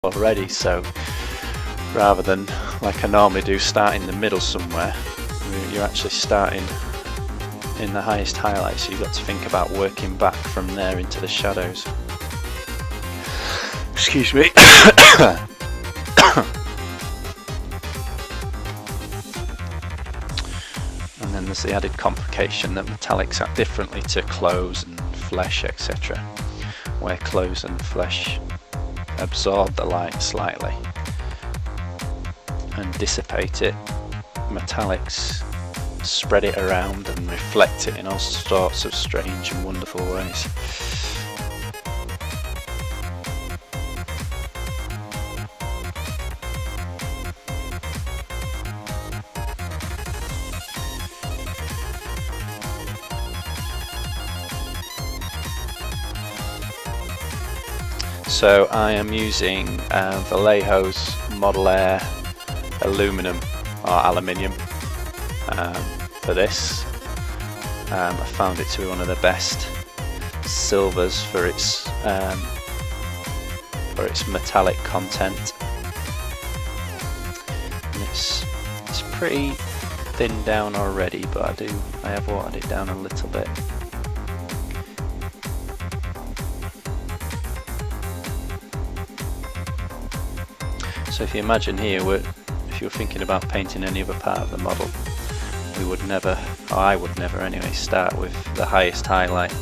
already, so rather than like I normally do, start in the middle somewhere, you're actually starting in the highest highlight, so you've got to think about working back from there into the shadows. Excuse me. And then there's the added complication that metallics act differently to clothes and flesh, etc., where clothes and flesh absorb the light slightly and dissipate it. Metallics spread it around and reflect it in all sorts of strange and wonderful ways. So I am using Vallejo's Model Air aluminum or aluminium for this. I found it to be one of the best silvers for its metallic content. And it's pretty thinned down already, but I have watered it down a little bit. So if you imagine here, if you're thinking about painting any other part of the model, we would never, or I would never anyway, start with the highest highlight.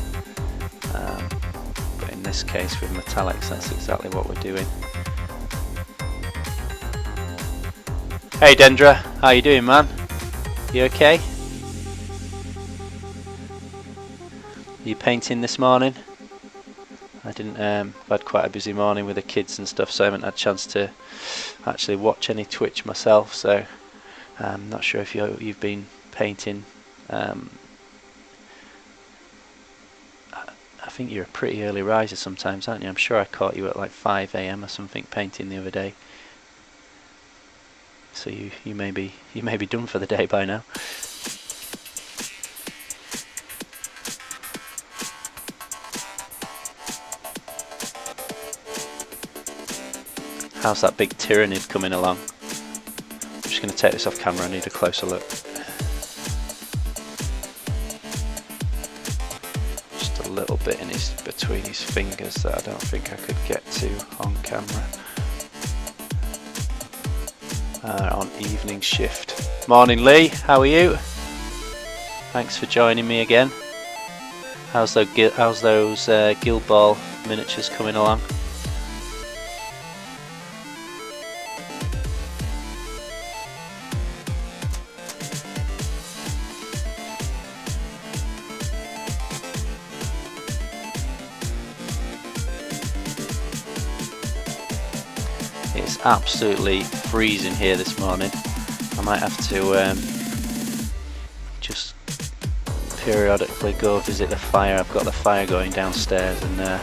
But in this case with metallics, that's exactly what we're doing. Hey Dendra, how you doing, man? You okay? You painting this morning? I didn't. I've had quite a busy morning with the kids and stuff, so I haven't had a chance to actually watch any Twitch myself. So I'm not sure if you've been painting. I think you're a pretty early riser sometimes, aren't you? I'm sure I caught you at like 5 AM or something painting the other day. So you may be done for the day by now. How's that big Tyrannid coming along? I'm just going to take this off camera, I need a closer look. Just a little bit between his fingers that I don't think I could get to on camera. On evening shift. Morning Lee, how are you? Thanks for joining me again. How's those Guild Ball miniatures coming along? It's absolutely freezing here this morning. I might have to just periodically go visit the fire. I've got the fire going downstairs, and don't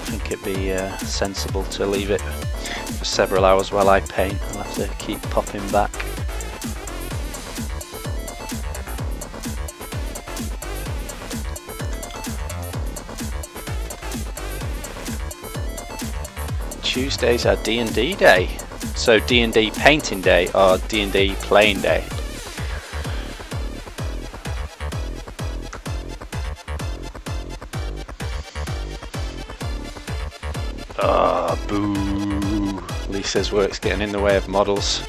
think it'd be sensible to leave it for several hours while I paint. I'll have to keep popping back. Tuesdays are D&D day. So D&D painting day or D&D playing day? Ah, oh, boo. Lisa's work's getting in the way of models.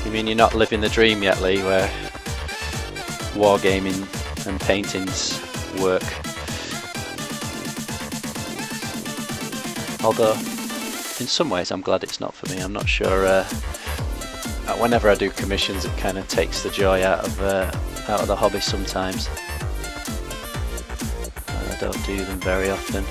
You mean you're not living the dream yet, Lee, where wargaming and paintings work? Although in some ways I'm glad it's not for me. I'm not sure, whenever I do commissions it kind of takes the joy out of the hobby sometimes. I don't do them very often.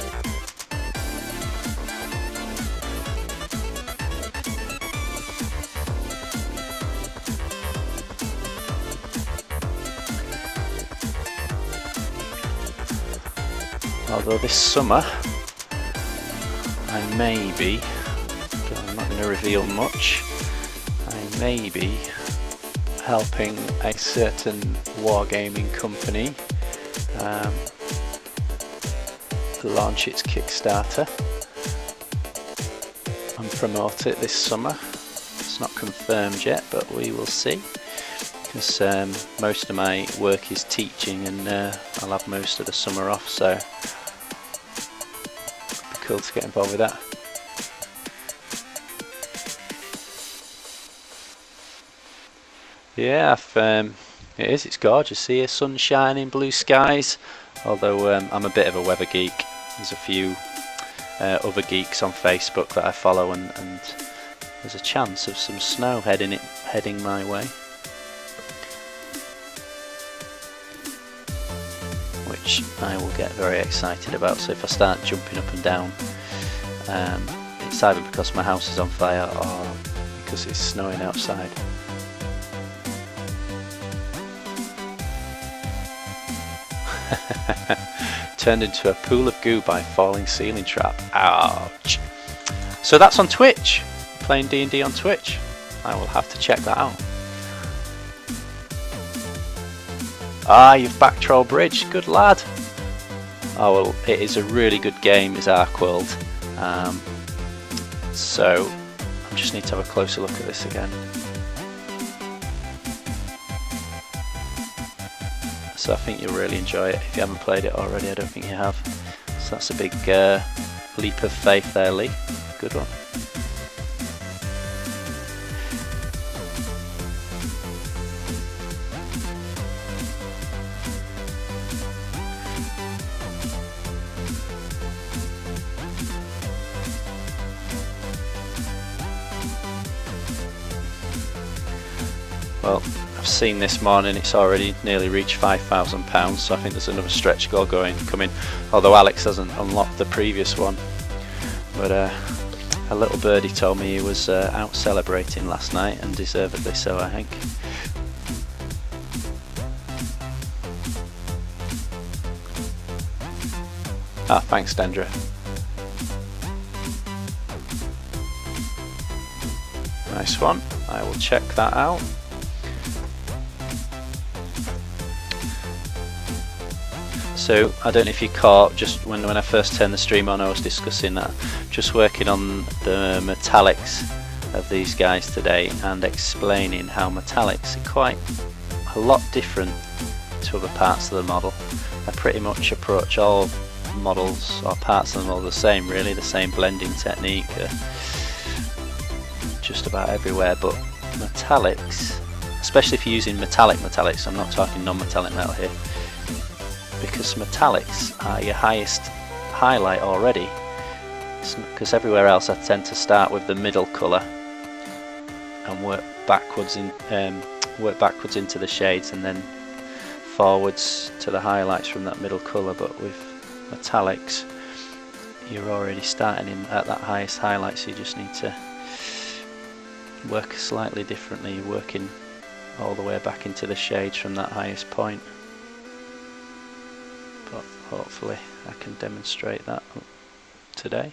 Although this summer I may be, I'm not going to reveal much, I may be helping a certain wargaming company launch its Kickstarter and promote it this summer. It's not confirmed yet, but we will see, because most of my work is teaching, and I'll have most of the summer off, so it'd be cool to get involved with that. Yeah, it's gorgeous here, sun shining, blue skies, although I'm a bit of a weather geek. There's a few other geeks on Facebook that I follow, and there's a chance of some snow heading my way, which I will get very excited about. So if I start jumping up and down, it's either because my house is on fire or because it's snowing outside. Turned into a pool of goo by falling ceiling trap. Ouch. So that's on Twitch. Playing D&D on Twitch. I will have to check that out. Ah, you've backed Troll Bridge. Good lad. Oh well, it is a really good game, is Ark-World. So I just need to have a closer look at this again. So I think you'll really enjoy it. If you haven't played it already, I don't think you have. So that's a big leap of faith there, Lee. Good one. Well, I've seen this morning it's already nearly reached £5,000, so I think there's another stretch goal coming, although Alex hasn't unlocked the previous one. But a little birdie told me he was out celebrating last night, and deservedly so, I think. Ah, thanks Dendra. Nice one, I will check that out. So I don't know if you caught, just when I first turned the stream on, I was discussing that, just working on the metallics of these guys today and explaining how metallics are quite a lot different to other parts of the model. I pretty much approach all models or parts of the model the same, really, the same blending technique just about everywhere, but metallics, especially if you're using metallics, I'm not talking non-metallic metal here, because metallics are your highest highlight already, because everywhere else I tend to start with the middle colour and work backwards into the shades and then forwards to the highlights from that middle colour. But with metallics you're already starting at that highest highlight, so you just need to work slightly differently. You're working all the way back into the shades from that highest point. But hopefully I can demonstrate that today.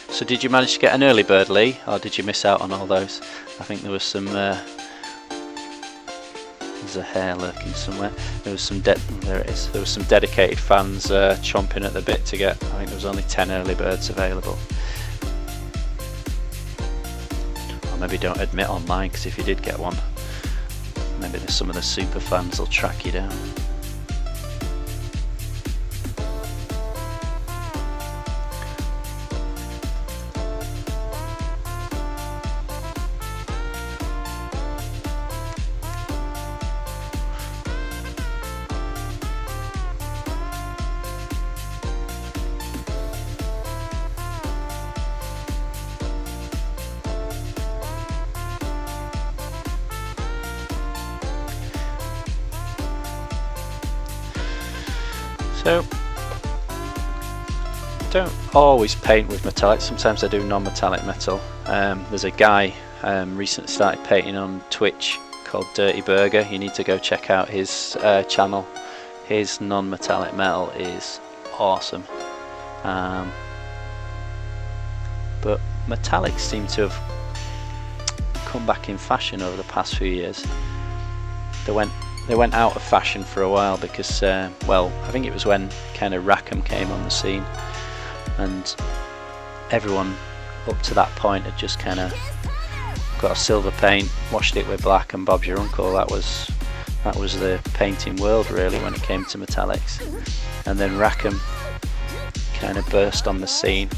So did you manage to get an early bird, Lee, or did you miss out on all those? I think there was some there's a hare lurking somewhere. There was some there it is. There was some dedicated fans chomping at the bit to get. I think there was only 10 early birds available. Maybe don't admit online, because if you did get one, maybe some of the super fans will track you down. So, I don't always paint with metallics, sometimes I do non-metallic metal. There's a guy recently started painting on Twitch called Dirty Burger. You need to go check out his channel. His non-metallic metal is awesome. But metallics seem to have come back in fashion over the past few years. They went out of fashion for a while because, well, I think it was when kind of Rackham came on the scene, and everyone up to that point had just kind of got a silver paint, washed it with black, and Bob's your uncle. That was the painting world really when it came to metallics. And then Rackham kind of burst on the scene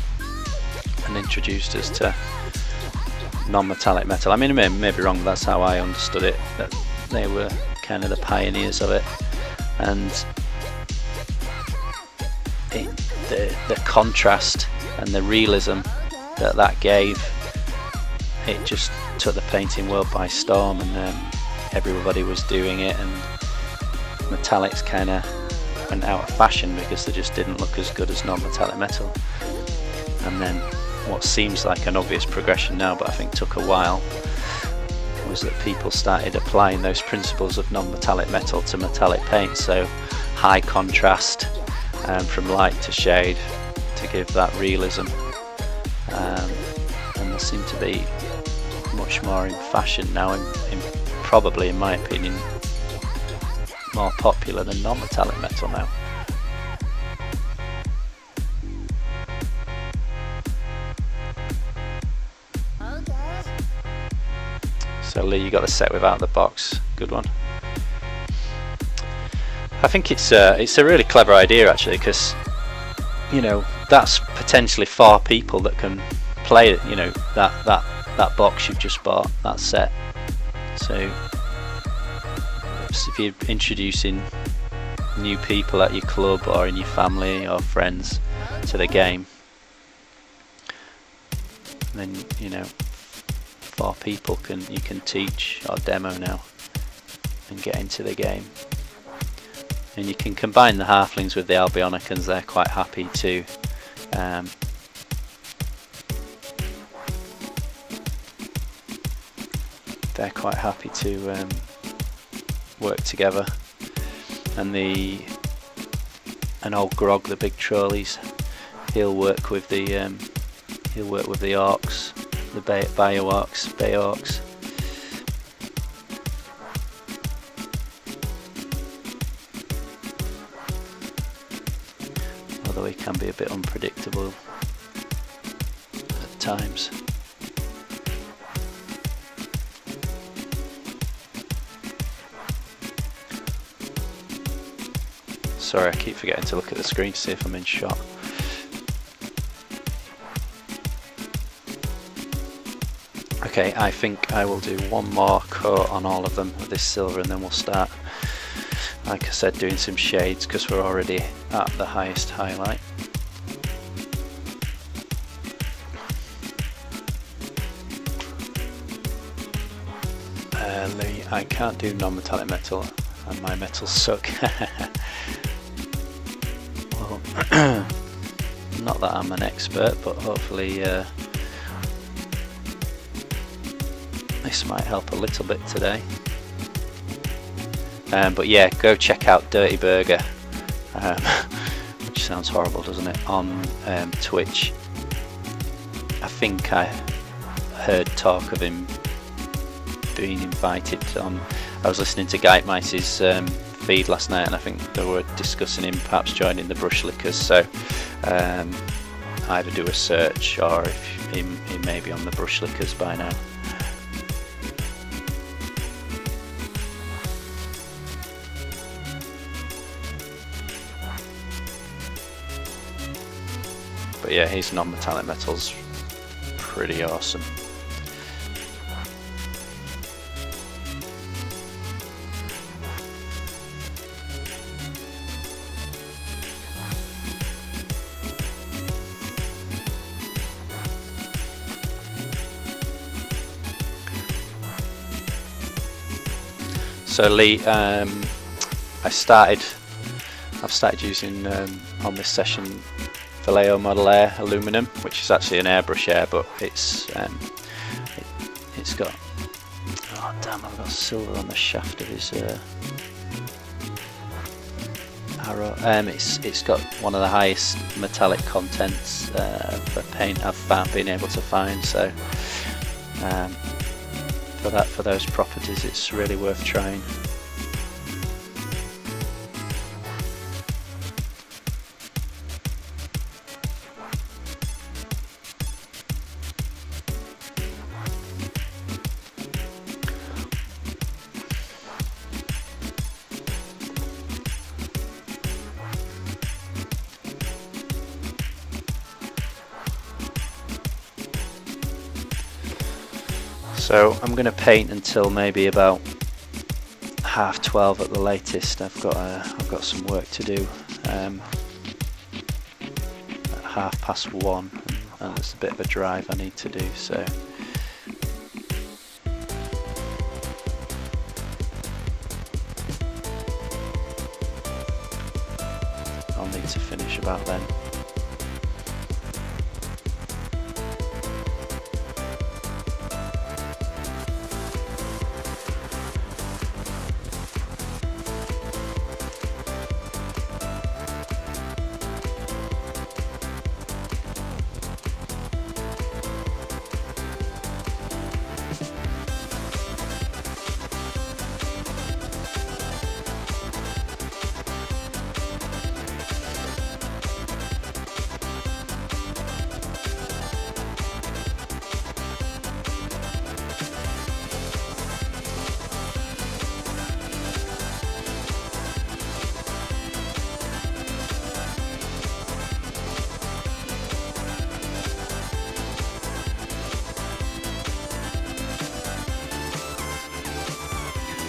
and introduced us to non-metallic metal. I mean, I may be wrong, but that's how I understood it, that they were kind of the pioneers of it. And the contrast and the realism that gave, it just took the painting world by storm, and everybody was doing it, and metallics kind of went out of fashion because they just didn't look as good as non-metallic metal. And then what seems like an obvious progression now, but I think took a while, was that people started applying those principles of non-metallic metal to metallic paint. So high contrast, from light to shade, to give that realism, and they seem to be much more in fashion now, in probably, in my opinion, more popular than non-metallic metal now. So Lee, you got the set without the box. Good one. I think it's a really clever idea actually, because you know that's potentially 4 people that can play it. You know that box you've just bought, that set. So if you're introducing new people at your club or in your family or friends to the game, then you know 4 people you can teach or demo now and get into the game. And you can combine the halflings with the Albionicans. They're quite happy to work together. And old Grog, the big trolleys, he'll work with the orcs, the bay orcs. Although he can be a bit unpredictable at times. Sorry, I keep forgetting to look at the screen to see if I'm in shot. Okay, I think I will do one more coat on all of them with this silver, and then we'll start, like I said, doing some shades because we're already at the highest highlight. Lee, I can't do non-metallic metal and my metals suck. Well, not that I'm an expert, but hopefully this might help a little bit today. But yeah, go check out Dirty Burger, which sounds horrible, doesn't it, on Twitch. I think I heard talk of him being invited on. I was listening to Geitmeister's feed last night, and I think they were discussing him perhaps joining the Brushlickers, so either do a search, or if he may be on the Brushlickers by now. But yeah, his non-metallic metal's pretty awesome. So Lee, I've started using on this session Vallejo Model Air aluminum, which is actually an airbrush air, but it's got, oh damn, I've got silver on the shaft of his arrow. It's got one of the highest metallic contents for paint I've been able to find. So for those properties, it's really worth trying. So I'm going to paint until maybe about 12:30 at the latest. I've got some work to do at 1:30, and there's a bit of a drive I need to do. So I'll need to finish about then.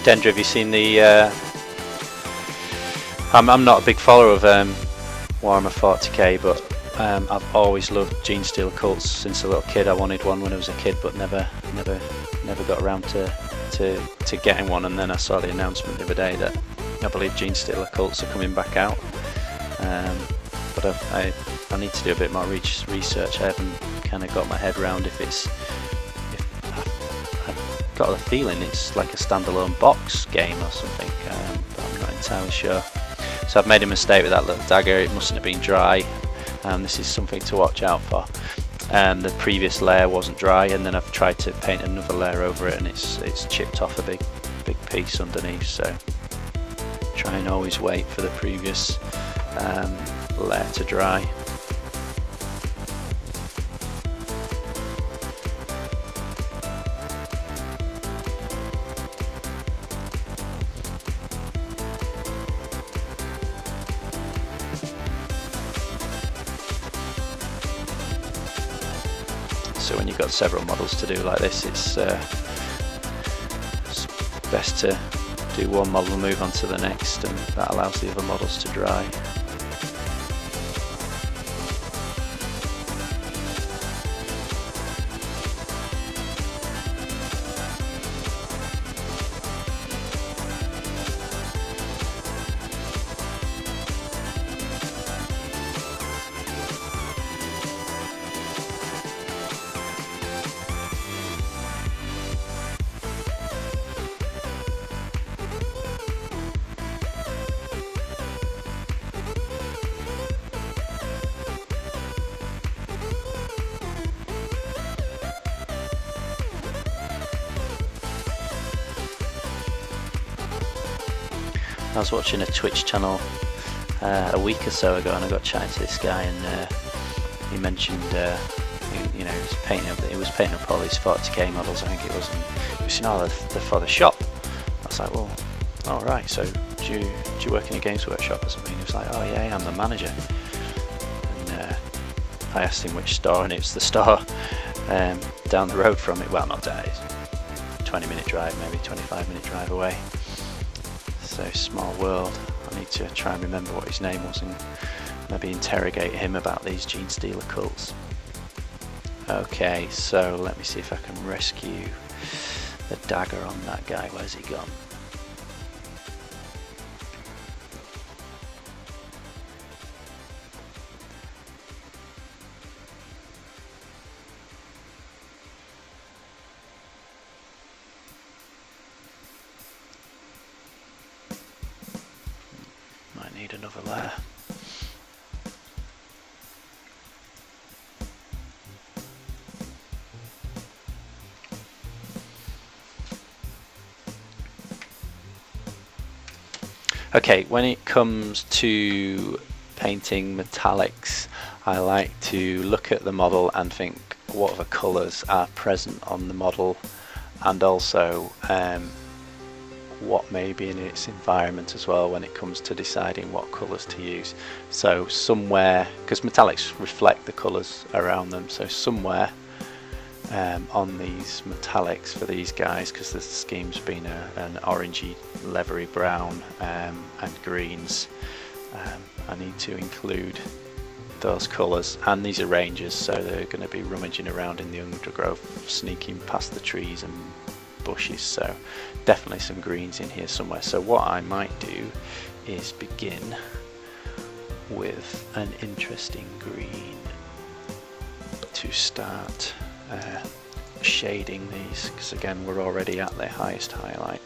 Dendra, have you seen the I'm not a big follower of Warhammer 40k, but I've always loved Gene Stealer cults since a little kid. I wanted one when I was a kid, but never got around to getting one. And then I saw the announcement the other day that I believe Gene Stealer cults are coming back out. But I need to do a bit more research. I haven't kind of got my head around if I've got the feeling it's like a standalone box game or something, but I'm not entirely sure. So I've made a mistake with that little dagger. It mustn't have been dry. This is something to watch out for. The previous layer wasn't dry, and then I've tried to paint another layer over it, and it's chipped off a big piece underneath. So try and always wait for the previous layer to dry. So when you've got several models to do like this, it's best to do one model and move on to the next, and that allows the other models to dry. I was watching a Twitch channel a week or so ago, and I got chatting to this guy, and he mentioned he was painting up all these 40k models, I think it was, and he was saying, oh, they're for the shop. I was like, well, all right, so do you work in a games workshop or something? He was like, oh yeah, I'm the manager. And I asked him which store, and it's the store down the road from it. Well, not down, it's 20-minute drive, maybe 25-minute drive away. So small world. I need to try and remember what his name was and maybe interrogate him about these Gene Stealer cults. Okay, so let me see if I can rescue the dagger on that guy. Where's he gone? Might need another layer. Okay, when it comes to painting metallics, I like to look at the model and think what other colours are present on the model, and also what may be in its environment as well when it comes to deciding what colours to use. So somewhere, because metallics reflect the colours around them, so somewhere on these metallics for these guys, because the scheme's been an orangey leathery brown and greens, I need to include those colours. And these are rangers, so they're going to be rummaging around in the undergrowth, sneaking past the trees and bushes, so definitely some greens in here somewhere. So what I might do is begin with an interesting green to start shading these, because again we're already at their highest highlight.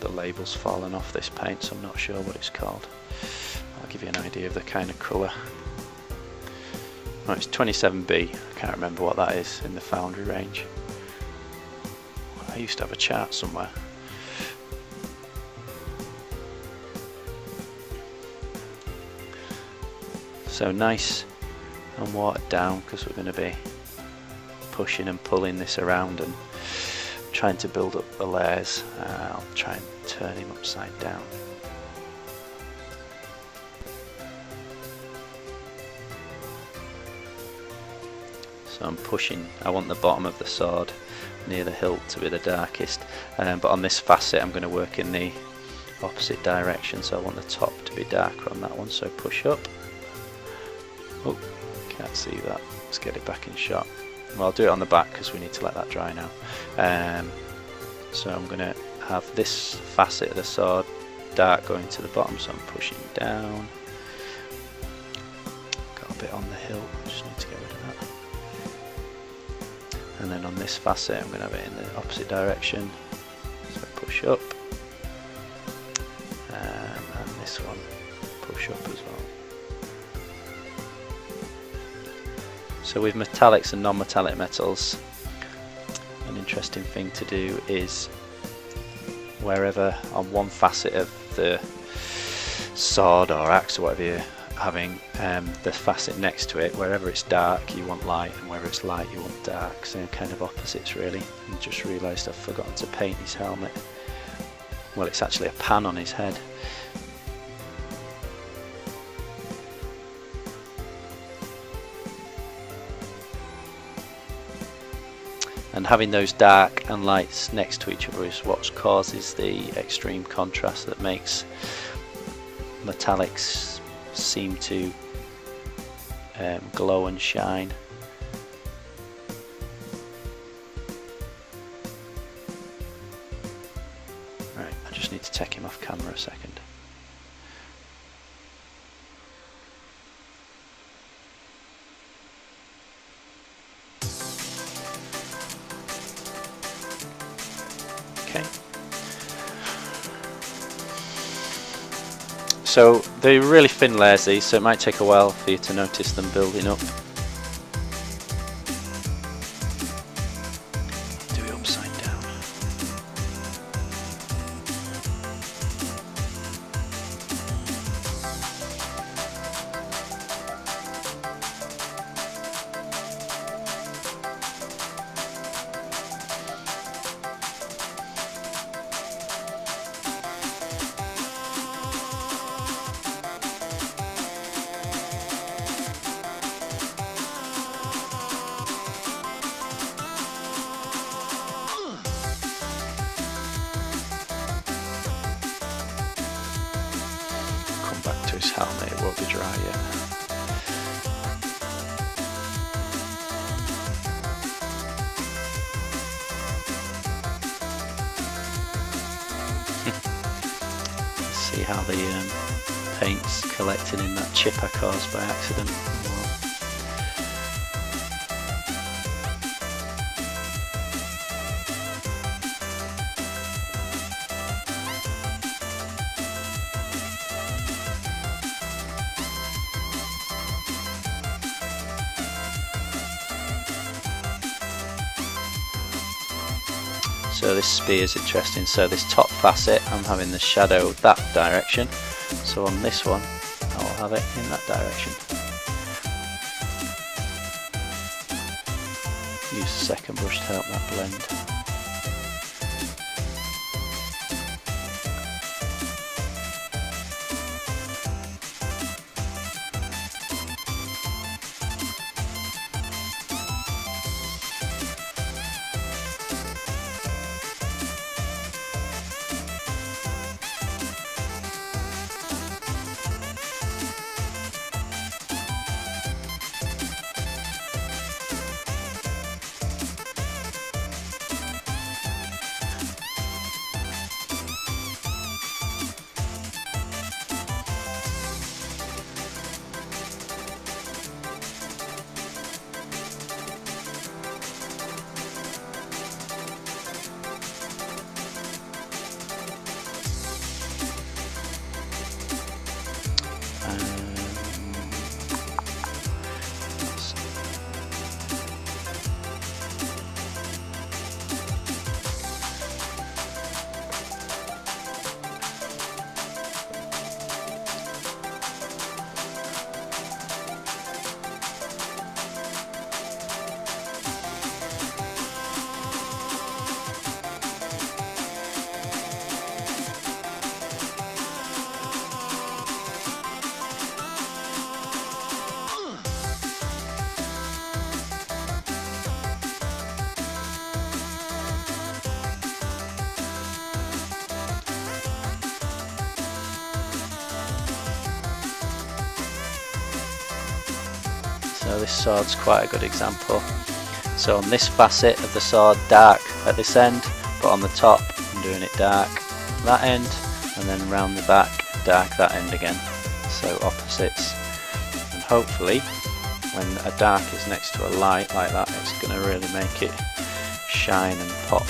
The label's fallen off this paint, so I'm not sure what it's called. I'll give you an idea of the kind of colour. Oh, it's 27B, I can't remember what that is in the Foundry range. I used to have a chart somewhere. So nice and watered down, because we're going to be pushing and pulling this around and trying to build up the layers. I'll try and turn him upside down. So I'm pushing, I want the bottom of the sword near the hilt to be the darkest, but on this facet I'm going to work in the opposite direction, so I want the top to be darker on that one, so push up. Oh, can't see that, let's get it back in shot. Well, I'll do it on the back because we need to let that dry now. So I'm going to have this facet of the sword dark going to the bottom, so I'm pushing down. Got a bit on the hilt, I just need to get rid of that. And then on this facet I'm going to have it in the opposite direction, so push up. And this one, push up as well. So with metallics and non-metallic metals, an interesting thing to do is wherever on one facet of the sword or axe or whatever you're having, the facet next to it, wherever it's dark you want light, and wherever it's light you want dark, so kind of opposites really. And just realised I've forgotten to paint his helmet. Well, it's actually a pan on his head. And having those dark and lights next to each other is what causes the extreme contrast that makes metallics seem to glow and shine. Right, I just need to take him off camera a second. Okay. So they're really thin layers these, so it might take a while for you to notice them building up. Do it upside down. Back to his helmet, it won't be dry yet. See how the paint's collecting in that chip I caused by accident. So this spear is interesting. So this top facet, I'm having the shadow that direction. So on this one, I'll have it in that direction. Use the second brush to help that blend. So this sword's quite a good example. So on this facet of the sword, dark at this end, but on the top I'm doing it dark that end, and then round the back, dark that end again. So opposites. And hopefully when a dark is next to a light like that, it's going to really make it shine and pop.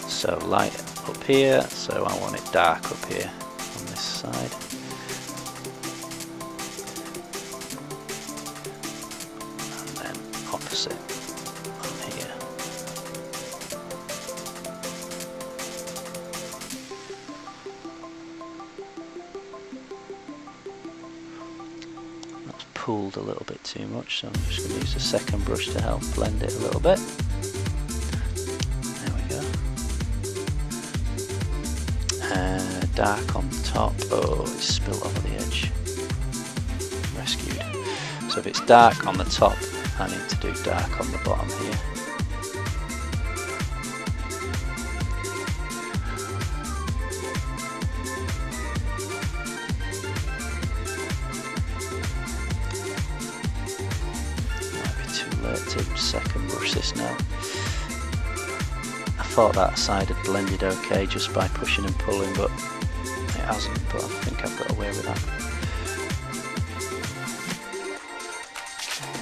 So light up here, so I want it dark up here on this side. And then opposite on here. That's pulled a little bit too much, so I'm just going to use the second brush to help blend it a little bit. Dark on top. Oh, it's spilled over the edge. Rescued. So if it's dark on the top, I need to do dark on the bottom here. Might be too late to second brush this now. I thought that side had blended okay just by pushing and pulling, but it hasn't, but I think I've got away with that.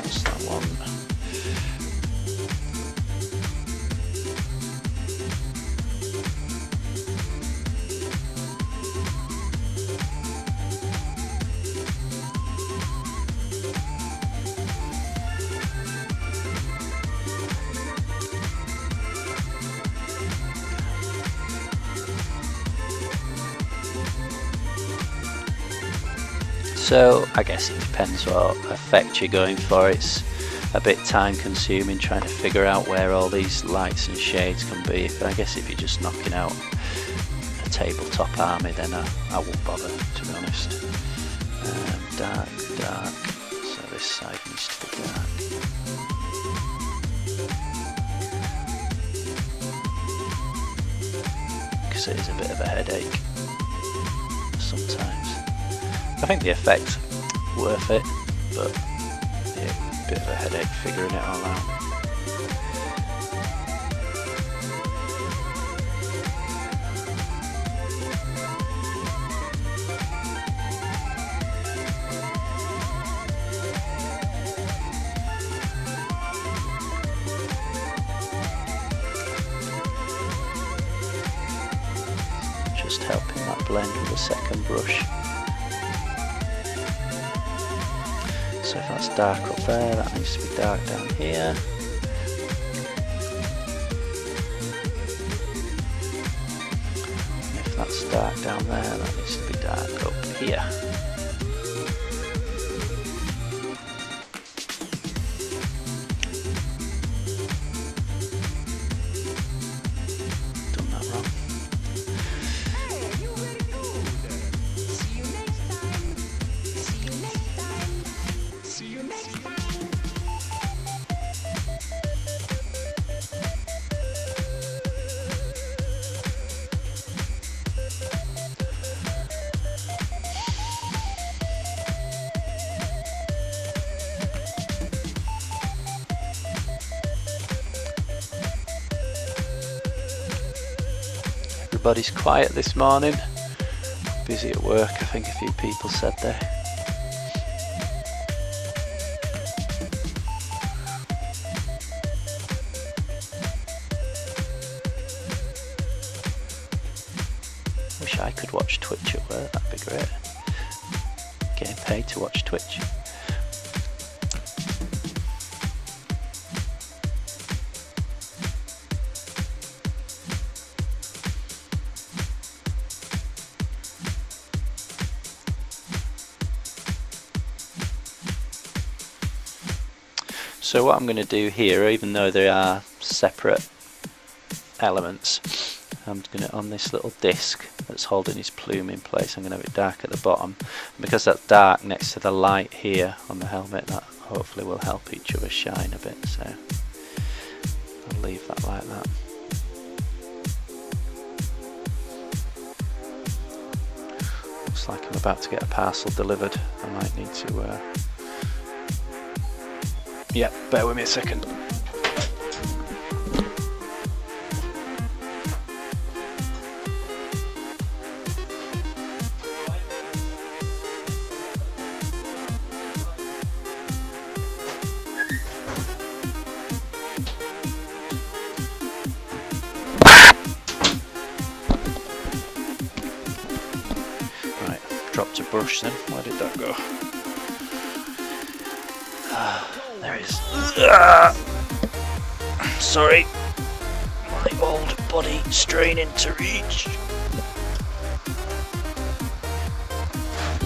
That's that one. So I guess it depends what effect you're going for. It's a bit time consuming trying to figure out where all these lights and shades can be. I guess if you're just knocking out a tabletop army, then I won't bother, to be honest. Dark, dark, so this side needs to be dark. Because it is a bit of a headache sometimes. I think the effect's worth it, but yeah, a bit of a headache figuring it all out. helping that blend with the second brush. So if that's dark up there, that needs to be dark down here. And if that's dark down there, that needs to be dark up here. Everybody's quiet this morning. Busy at work, I think a few people said there. Wish I could watch Twitch at work, that'd be great. Getting paid to watch Twitch. So what I'm going to do here, even though they are separate elements, I'm going to, on this little disc that's holding his plume in place, I'm going to have it dark at the bottom. And because that's dark next to the light here on the helmet, that hopefully will help each other shine a bit. So I'll leave that like that. Looks like I'm about to get a parcel delivered. I might need to yeah, bear with me a second. Right, dropped a brush then. Where did that go? There it is. Sorry, my old body straining to reach.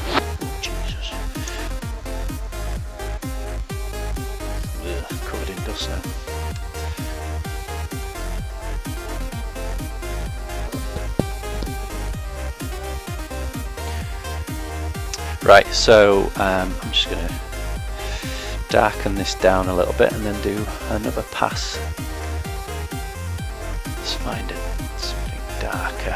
Oh, Jesus. Ugh, covered in dust now. Right, so I'm just going to darken this down a little bit and then do another pass. Let's find it something darker.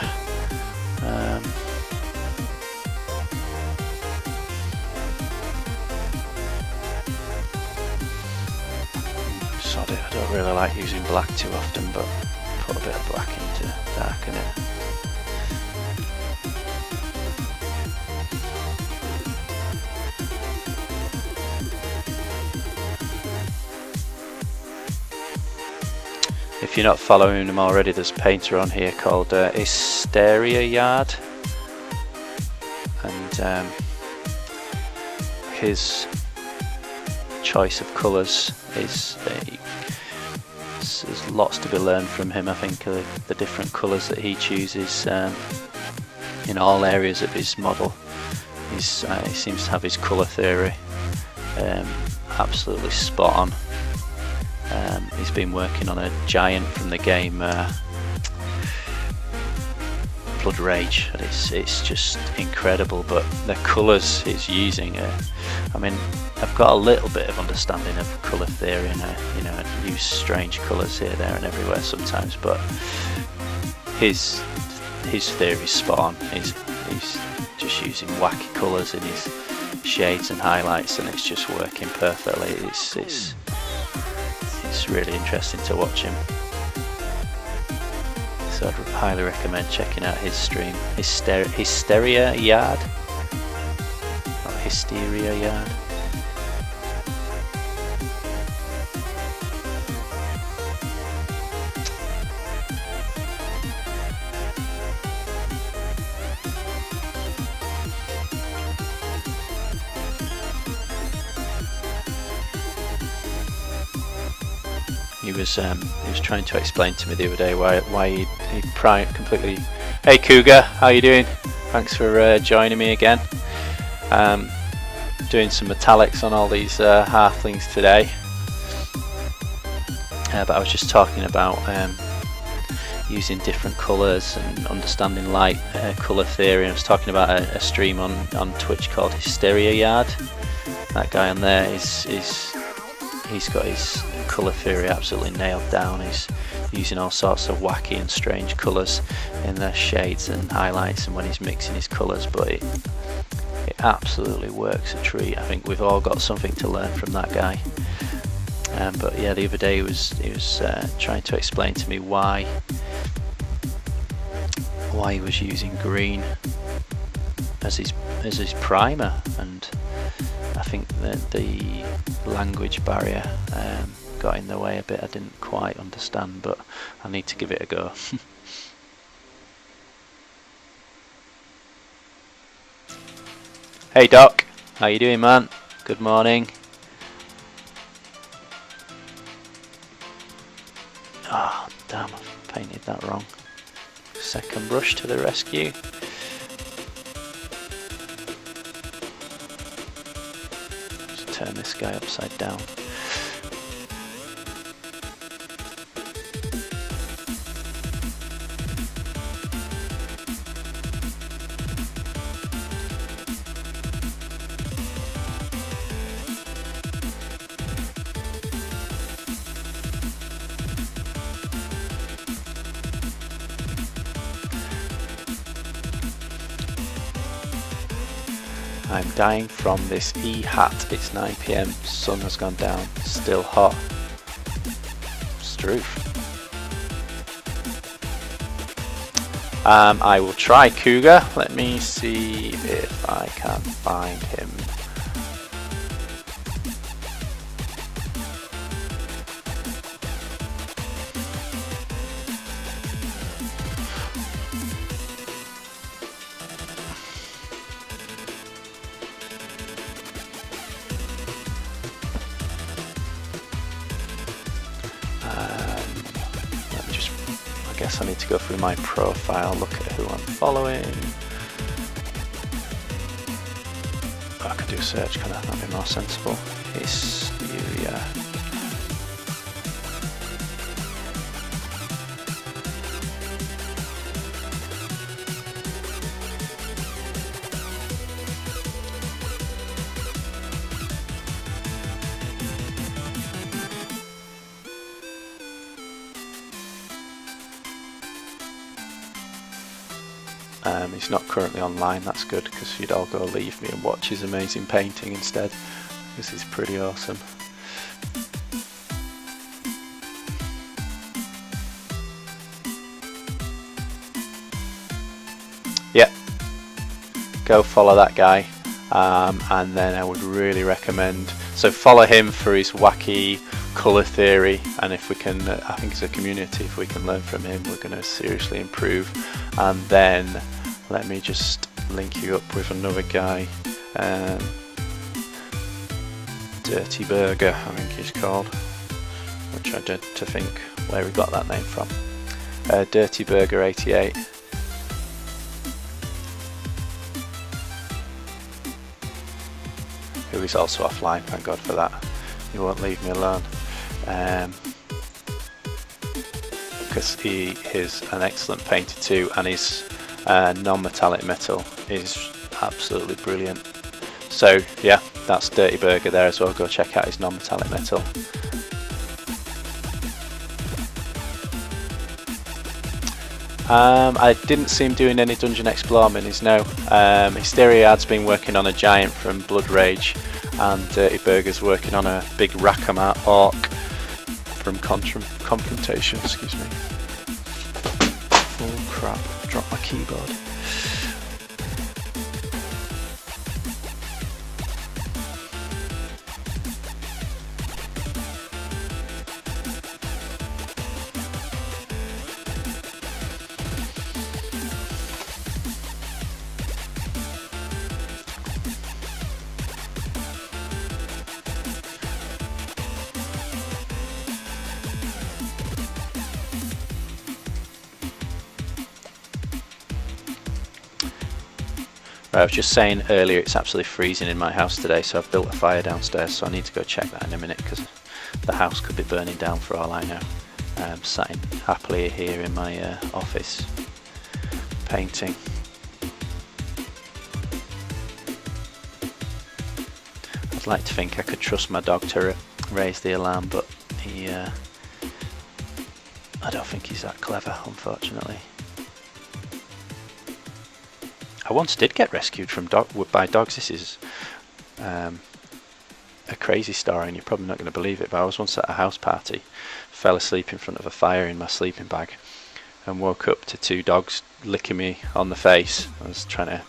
Sod it, I don't really like using black too often, but put a bit of black in to darken it. If you're not following him already, there's a painter on here called Hysteria Yard, and his choice of colours is there's lots to be learned from him. I think the different colours that he chooses in all areas of his model. He seems to have his colour theory absolutely spot on. He's been working on a giant from the game Blood Rage, and it's just incredible. But the colours he's using, I mean, I've got a little bit of understanding of colour theory, and I use strange colours here, there, and everywhere sometimes. But his theory's spot on. He's just using wacky colours in his shades and highlights, and it's just working perfectly. It's really interesting to watch him. So I'd highly recommend checking out his stream. Hysteria Yard? Not Hysteria Yard. he was trying to explain to me the other day why he completely. Hey Cougar, how you doing? Thanks for joining me again. Doing some metallics on all these halflings today. But I was just talking about using different colours and understanding light colour theory. I was talking about a stream on Twitch called Hysteria Yard. That guy on there he's got his colour theory absolutely nailed down. He's using all sorts of wacky and strange colours in their shades and highlights and when he's mixing his colours, but it absolutely works a treat. I think we've all got something to learn from that guy. But yeah, the other day he was trying to explain to me why he was using green as his primer, and I think that the language barrier got in the way a bit. I didn't quite understand, but I need to give it a go. Hey Doc, how you doing, man? Good morning. Ah, oh, damn, I've painted that wrong. Second brush to the rescue. Just turn this guy upside down. I'm dying from this E-hat. It's 9 PM, sun has gone down, still hot. Stroof. I will try Cougar. Let me see if I can find him. I need to go through my profile, look at who I'm following. Oh, I could do a search, can I? That'd be more sensible. Hysteria. He's not currently online. That's good, because you'd all go leave me and watch his amazing painting instead. This is pretty awesome. Yep, go follow that guy, and then I would really recommend, so follow him for his wacky colour theory, and if we can, I think as a community, if we can learn from him, we're going to seriously improve. And then let me just link you up with another guy, Dirty Burger I think he's called, which I did to think where he got that name from. Dirty Burger 88. Who is also offline, thank God for that. He won't leave me alone. Because he is an excellent painter too, and his non-metallic metal is absolutely brilliant. So yeah, that's Dirty Burger there as well. Go check out his non-metallic metal. I didn't see him doing any dungeon explore minis, no. Hysteriad's been working on a giant from Blood Rage, and Dirty Burger's working on a big Rakamat orc from Confrontation, excuse me. Oh crap, dropped my keyboard. Right, I was just saying earlier it's absolutely freezing in my house today, so I've built a fire downstairs, so I need to go check that in a minute because the house could be burning down for all I know. I'm sat happily here in my office painting. I'd like to think I could trust my dog to raise the alarm, but he I don't think he's that clever, unfortunately. I once did get rescued by dogs. This is a crazy story and you're probably not going to believe it, but I was once at a house party, fell asleep in front of a fire in my sleeping bag and woke up to 2 dogs licking me on the face. I was trying to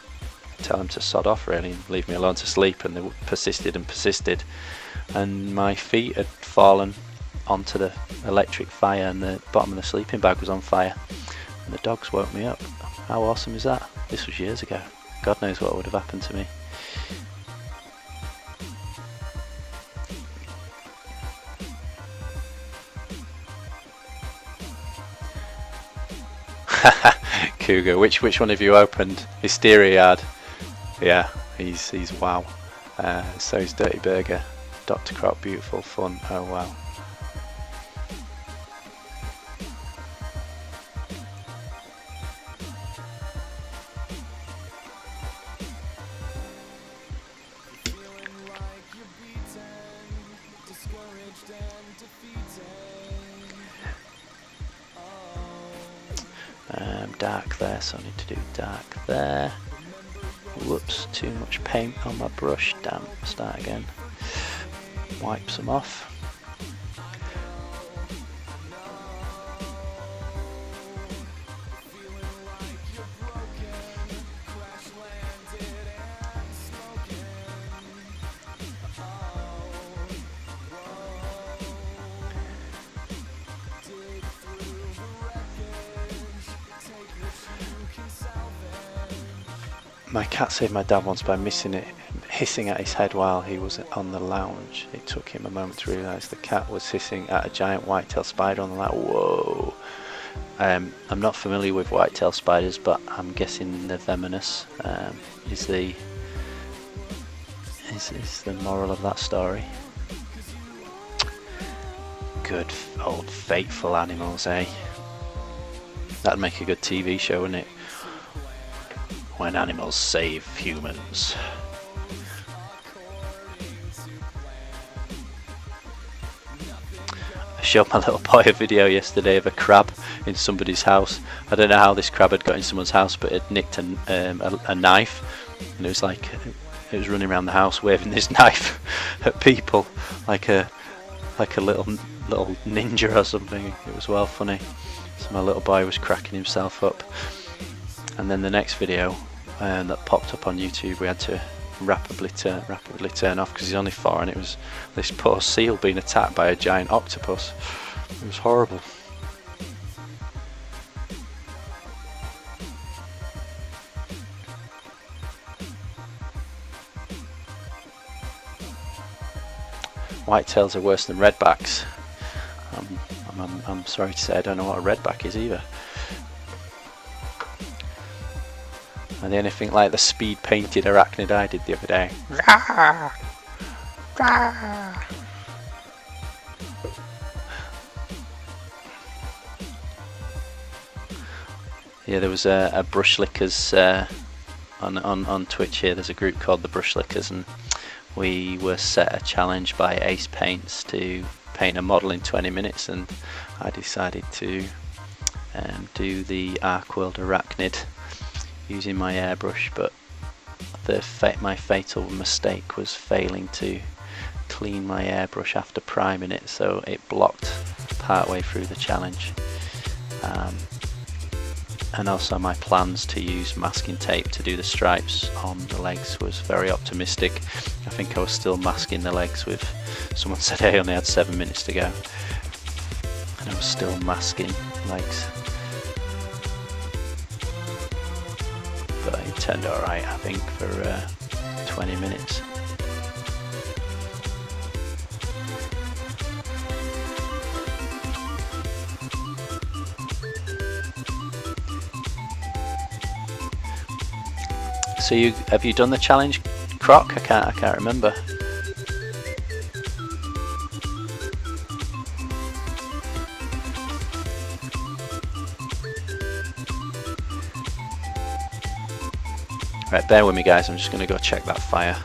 tell them to sod off really and leave me alone to sleep, and they persisted and persisted, and my feet had fallen onto the electric fire and the bottom of the sleeping bag was on fire and the dogs woke me up. How awesome is that? This was years ago. God knows what would have happened to me. Cougar, which one have you opened? Hysteria. Yeah, he's wow. So is Dirty Burger. Dr. Croc, beautiful, fun. Oh wow. Dark there, so I need to do dark there. Whoops, too much paint on my brush. Damn, start again. Wipe some off. My cat saved my dad once by hissing at his head while he was on the lounge. It took him a moment to realise the cat was hissing at a giant white-tailed spider on the lounge. Whoa! I'm not familiar with white-tailed spiders, but I'm guessing they're venomous. Is the moral of that story? Good old faithful animals, eh? That'd make a good TV show, wouldn't it? When animals save humans. I showed my little boy a video yesterday of a crab in somebody's house. I don't know how this crab had got in someone's house, but it nicked a knife, and it was like it was running around the house waving this knife at people like a little ninja or something. It was well funny. So my little boy was cracking himself up. And then the next video that popped up on YouTube, we had to rapidly turn off because he's only 4, and it was this poor seal being attacked by a giant octopus. It was horrible. Whitetails are worse than redbacks. I'm sorry to say I don't know what a redback is either. Are they anything like the speed painted arachnid I did the other day? Yeah, there was a brush lickers on Twitch here. There's a group called the Brush Lickers, and we were set a challenge by Ace Paints to paint a model in 20 minutes, and I decided to do the Arcworld arachnid using my airbrush, but my fatal mistake was failing to clean my airbrush after priming it, so it blocked partway through the challenge. And also my plans to use masking tape to do the stripes on the legs was very optimistic. I think I was still masking the legs with, someone said I only had 7 minutes to go, and I was still masking legs. But it turned alright, I think, for 20 minutes. So have you done the challenge, Croc? I can't remember. Right, bear with me guys, I'm just going to go check that fire.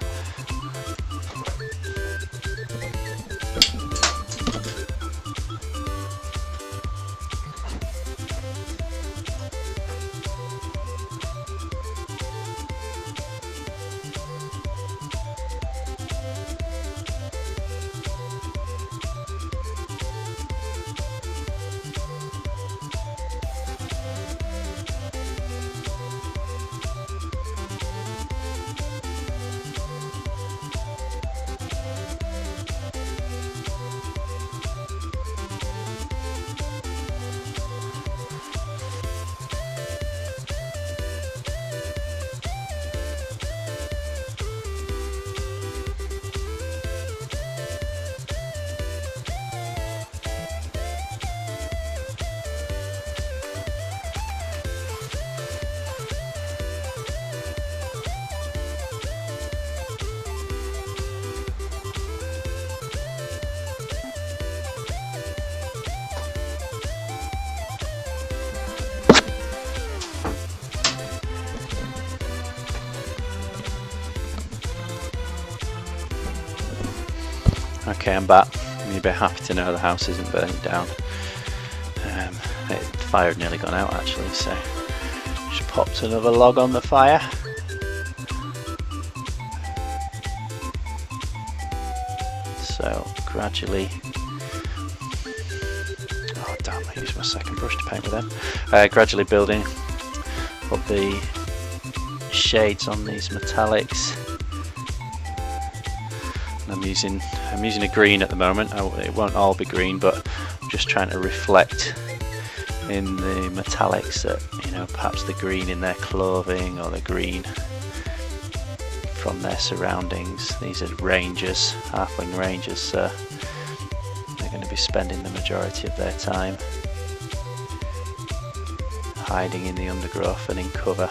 Okay, I'm back. You'd be happy to know the house isn't burning down. The fire had nearly gone out actually, so just popped another log on the fire. So gradually, oh damn, I used my second brush to paint with them. Gradually building up the shades on these metallics. I'm using a green at the moment. It won't all be green, but I'm just trying to reflect in the metallics that, you know, perhaps the green in their clothing or the green from their surroundings. These are rangers, halfling rangers, so they're going to be spending the majority of their time hiding in the undergrowth and in cover.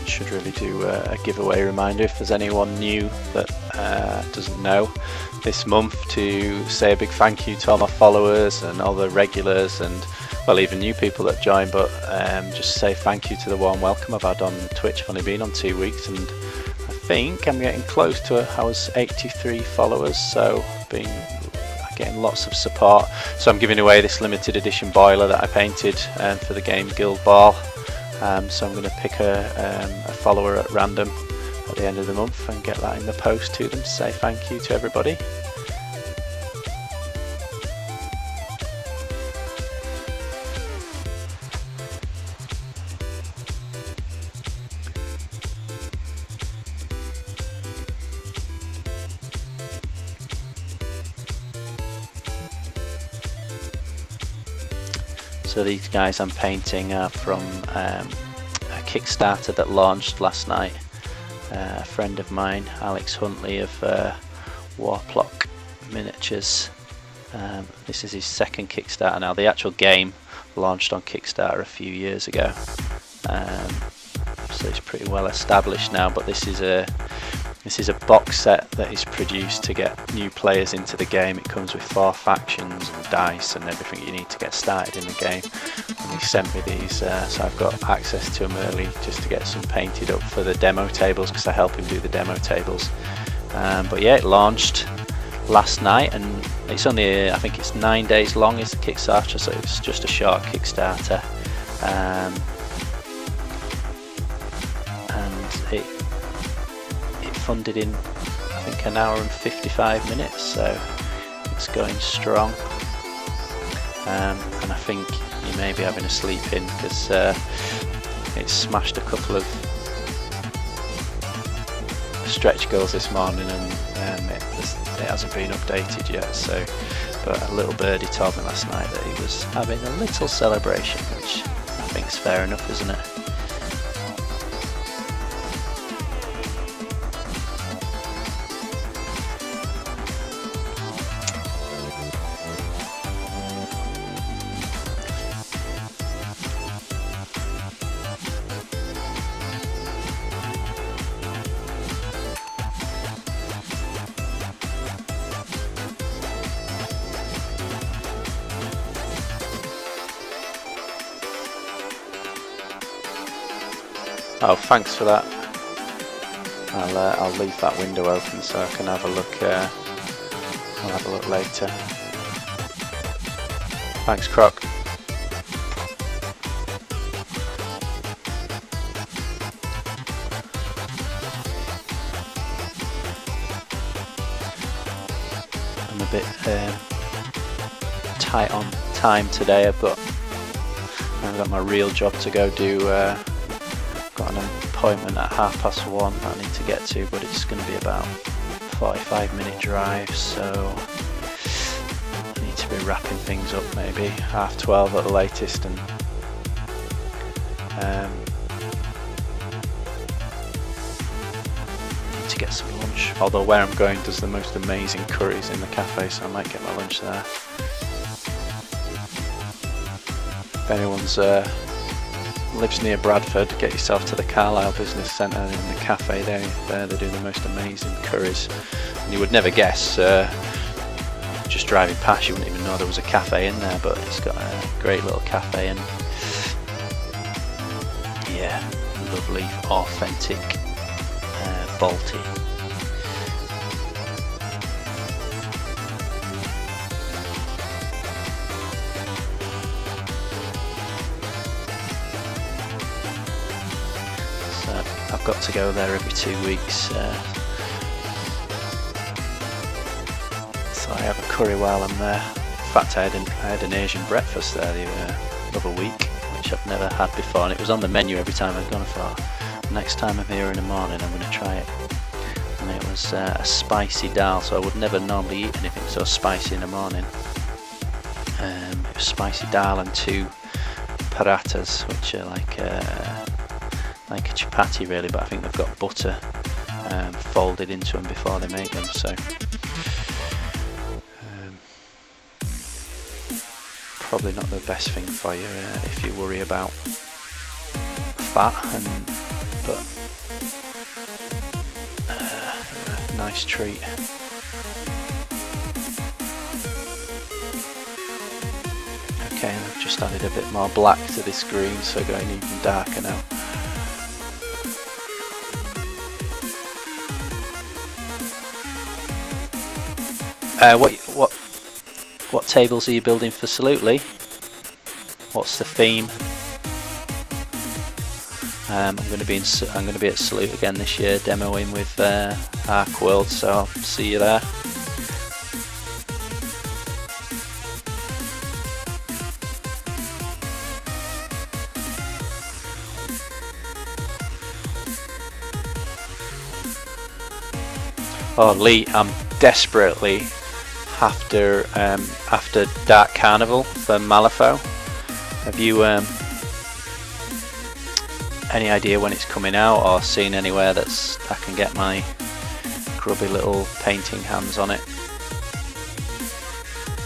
Should really do a giveaway reminder if there's anyone new that doesn't know this month, to say a big thank you to all my followers and all the regulars and, well, even new people that join, but just say thank you to the warm welcome I've had on Twitch. I've only been on 2 weeks and I think I'm getting close to, I was 83 followers, so been getting lots of support. So I'm giving away this limited edition boiler that I painted for the game Guild Ball. So I'm going to pick a follower at random at the end of the month and get that in the post to them to say thank you to everybody. So these guys I'm painting are from a Kickstarter that launched last night. A friend of mine, Alex Huntley of Warplock Miniatures. This is his second Kickstarter now. The actual game launched on Kickstarter a few years ago, so it's pretty well established now. But this is a box set that is produced to get new players into the game. It comes with 4 factions and dice and everything you need to get started in the game. And he sent me these, so I've got access to them early just to get some painted up for the demo tables, because I help him do the demo tables. But yeah, it launched last night and it's only, I think it's 9 days long is the Kickstarter, so it's just a short Kickstarter. And it funded in, I think, an hour and 55 minutes, so it's going strong. And I think you may be having a sleep in, because it smashed a couple of stretch goals this morning, and it hasn't been updated yet. So, but a little birdie told me last night that he was having a little celebration, which I think's fair enough, isn't it? Oh, thanks for that. I'll leave that window open so I can have a look. I'll have a look later. Thanks, Croc. I'm a bit tight on time today. I've got my real job to go do. Got an appointment at 1:30 that I need to get to, but it's going to be about 45-minute drive, so I need to be wrapping things up maybe 12:30 at the latest, and need to get some lunch. Although where I'm going does the most amazing curries in the cafe, so I might get my lunch there. If anyone's lives near Bradford, get yourself to the Carlisle Business Centre in the cafe there. They do the most amazing curries, and you would never guess. Just driving past, you wouldn't even know there was a cafe in there, but it's got a great little cafe, and yeah, lovely, authentic Balti. I've got to go there every 2 weeks, so I have a curry while I'm there. In fact, I had an Asian breakfast there the other week, which I've never had before, and it was on the menu every time I've gone. I thought, next time I'm here in the morning, I'm going to try it. And it was a spicy dal, so I would never normally eat anything so spicy in the morning. It was spicy dal and 2 parathas, which are like a chapati really, but I think they've got butter folded into them before they make them, so probably not the best thing for you if you worry about fat, but nice treat. Okay, I've just added a bit more black to this green, so going even darker now. What tables are you building for Salute, Lee? What's the theme? I'm going to be at Salute again this year, demoing with Arc World, so I'll see you there. Oh, Lee, I'm desperately after Dark Carnival for Malifaux. Have you any idea when it's coming out, or seen anywhere that's I can get my grubby little painting hands on it?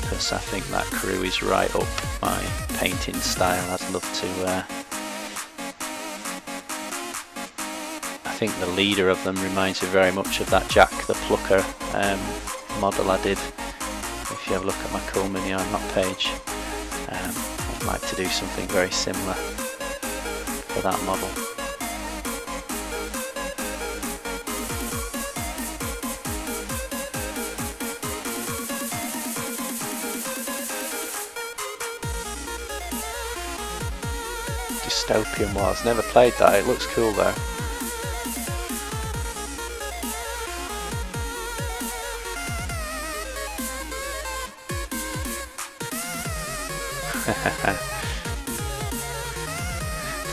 Because I think that crew is right up my painting style. I'd love to. I think the leader of them reminds me very much of that Jack the Plucker model I did. If you have a look at my Cool Mini on that page, I'd like to do something very similar for that model. Dystopian Wars, never played that, it looks cool though.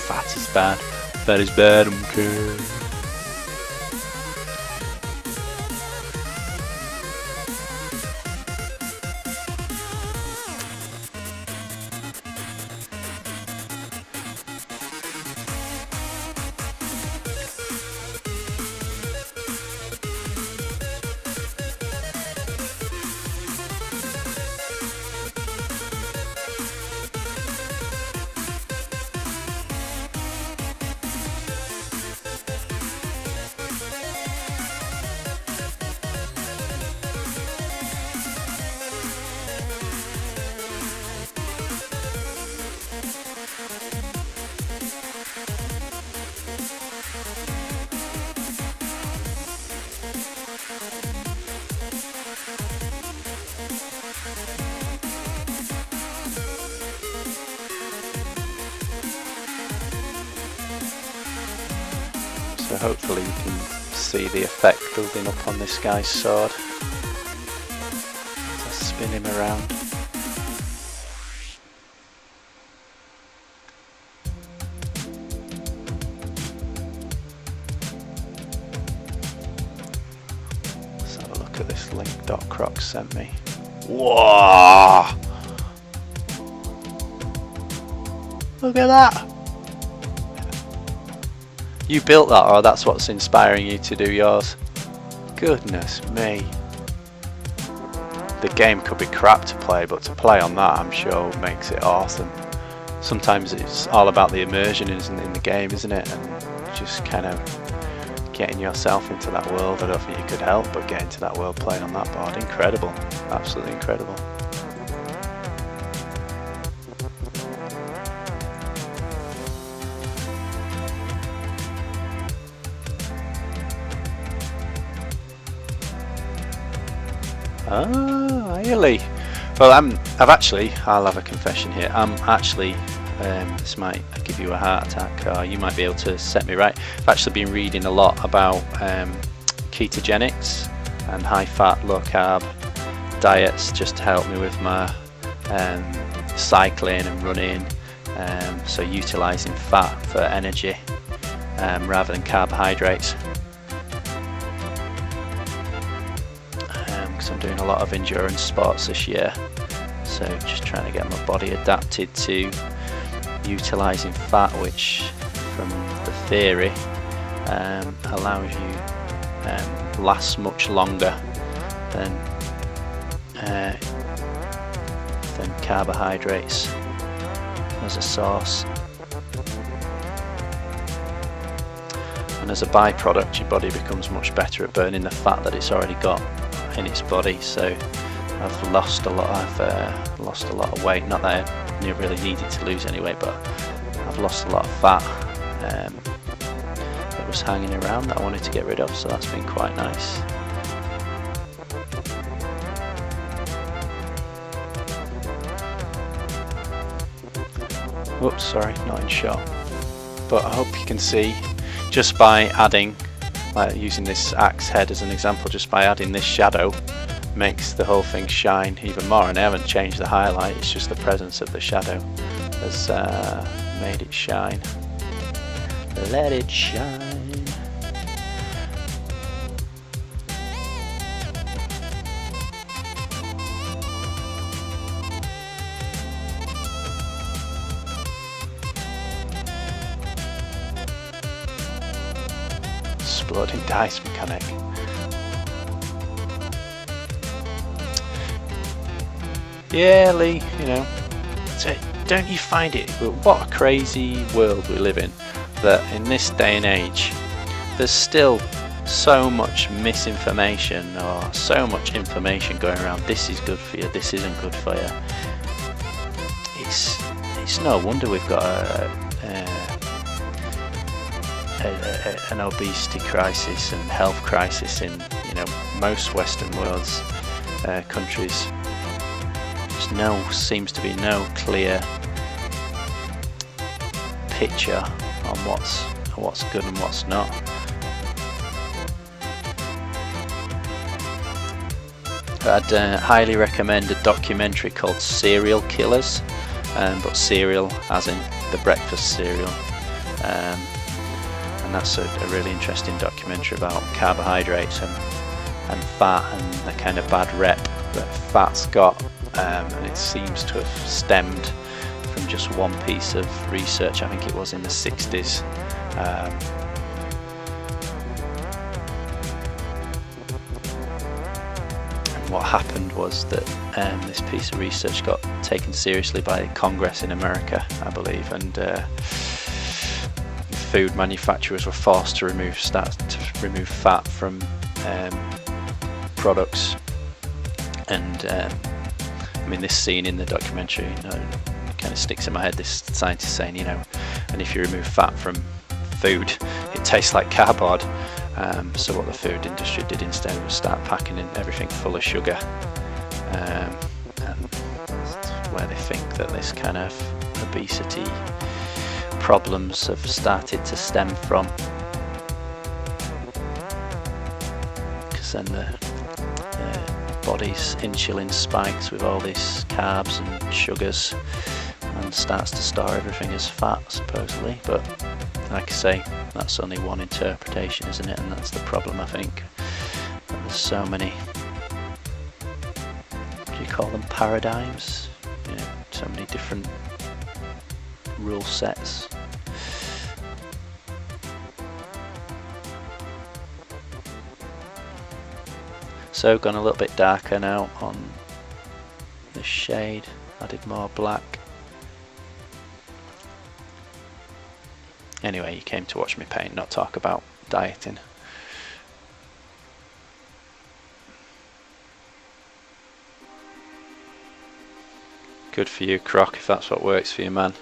Fat is bad. Fat is bad, okay. So hopefully you can see the effect building up on this guy's sword. As I spin him around. Let's have a look at this link Croc sent me. Whoa! Look at that! You built that, or that's what's inspiring you to do yours? Goodness me. The game could be crap to play, but to play on that, I'm sure, makes it awesome. Sometimes it's all about the immersion in the game, isn't it? And just kind of getting yourself into that world. I don't think you could help but get into that world playing on that board. Incredible. Absolutely incredible. Ah, really? Well, I'll have a confession here. I'm actually, this might give you a heart attack, or you might be able to set me right. I've actually been reading a lot about ketogenics and high fat, low carb diets, just to help me with my cycling and running. So utilising fat for energy rather than carbohydrates. I'm doing a lot of endurance sports this year, so just trying to get my body adapted to utilising fat, which from the theory allows you last much longer than carbohydrates as a source, and as a byproduct your body becomes much better at burning the fat that it's already got in its body. So I've lost a lot of weight, not that I really needed to lose anyway, but I've lost a lot of fat that was hanging around that I wanted to get rid of, so that's been quite nice. Oops, sorry, not in shot, but I hope you can see, just by adding, like using this axe head as an example, just by adding this shadow makes the whole thing shine even more. And I haven't changed the highlight, it's just the presence of the shadow has made it shine. Let it shine. Exploding dice mechanic. Yeah, Lee, you know, so don't you find it, what a crazy world we live in, that in this day and age there's still so much misinformation, or so much information going around. This is good for you, this isn't good for you. It's no wonder we've got an obesity crisis and health crisis in, you know, most Western world's countries. Seems to be no clear picture on what's good and what's not. I'd highly recommend a documentary called Serial Killers, but cereal as in the breakfast cereal. And that's a really interesting documentary about carbohydrates and fat, and the kind of bad rep that fat's got, and it seems to have stemmed from just one piece of research. I think it was in the 60s. And what happened was that this piece of research got taken seriously by Congress in America, I believe, and food manufacturers were forced to remove fat from products. And I mean, this scene in the documentary, you know, kind of sticks in my head. This scientist saying, you know, and if you remove fat from food, it tastes like cardboard. So what the food industry did instead was start packing in everything full of sugar, and that's where they think that this kind of obesity problems have started to stem from. and the body's insulin spikes with all these carbs and sugars and starts to store everything as fat, supposedly. But like I say, that's only one interpretation, isn't it? And that's the problem, I think. There's so many, what do you call them, paradigms? You know, so many different rule sets. So gone a little bit darker now on the shade, added more black. Anyway, you came to watch me paint, not talk about dieting. Good for you, Croc, if that's what works for you, man.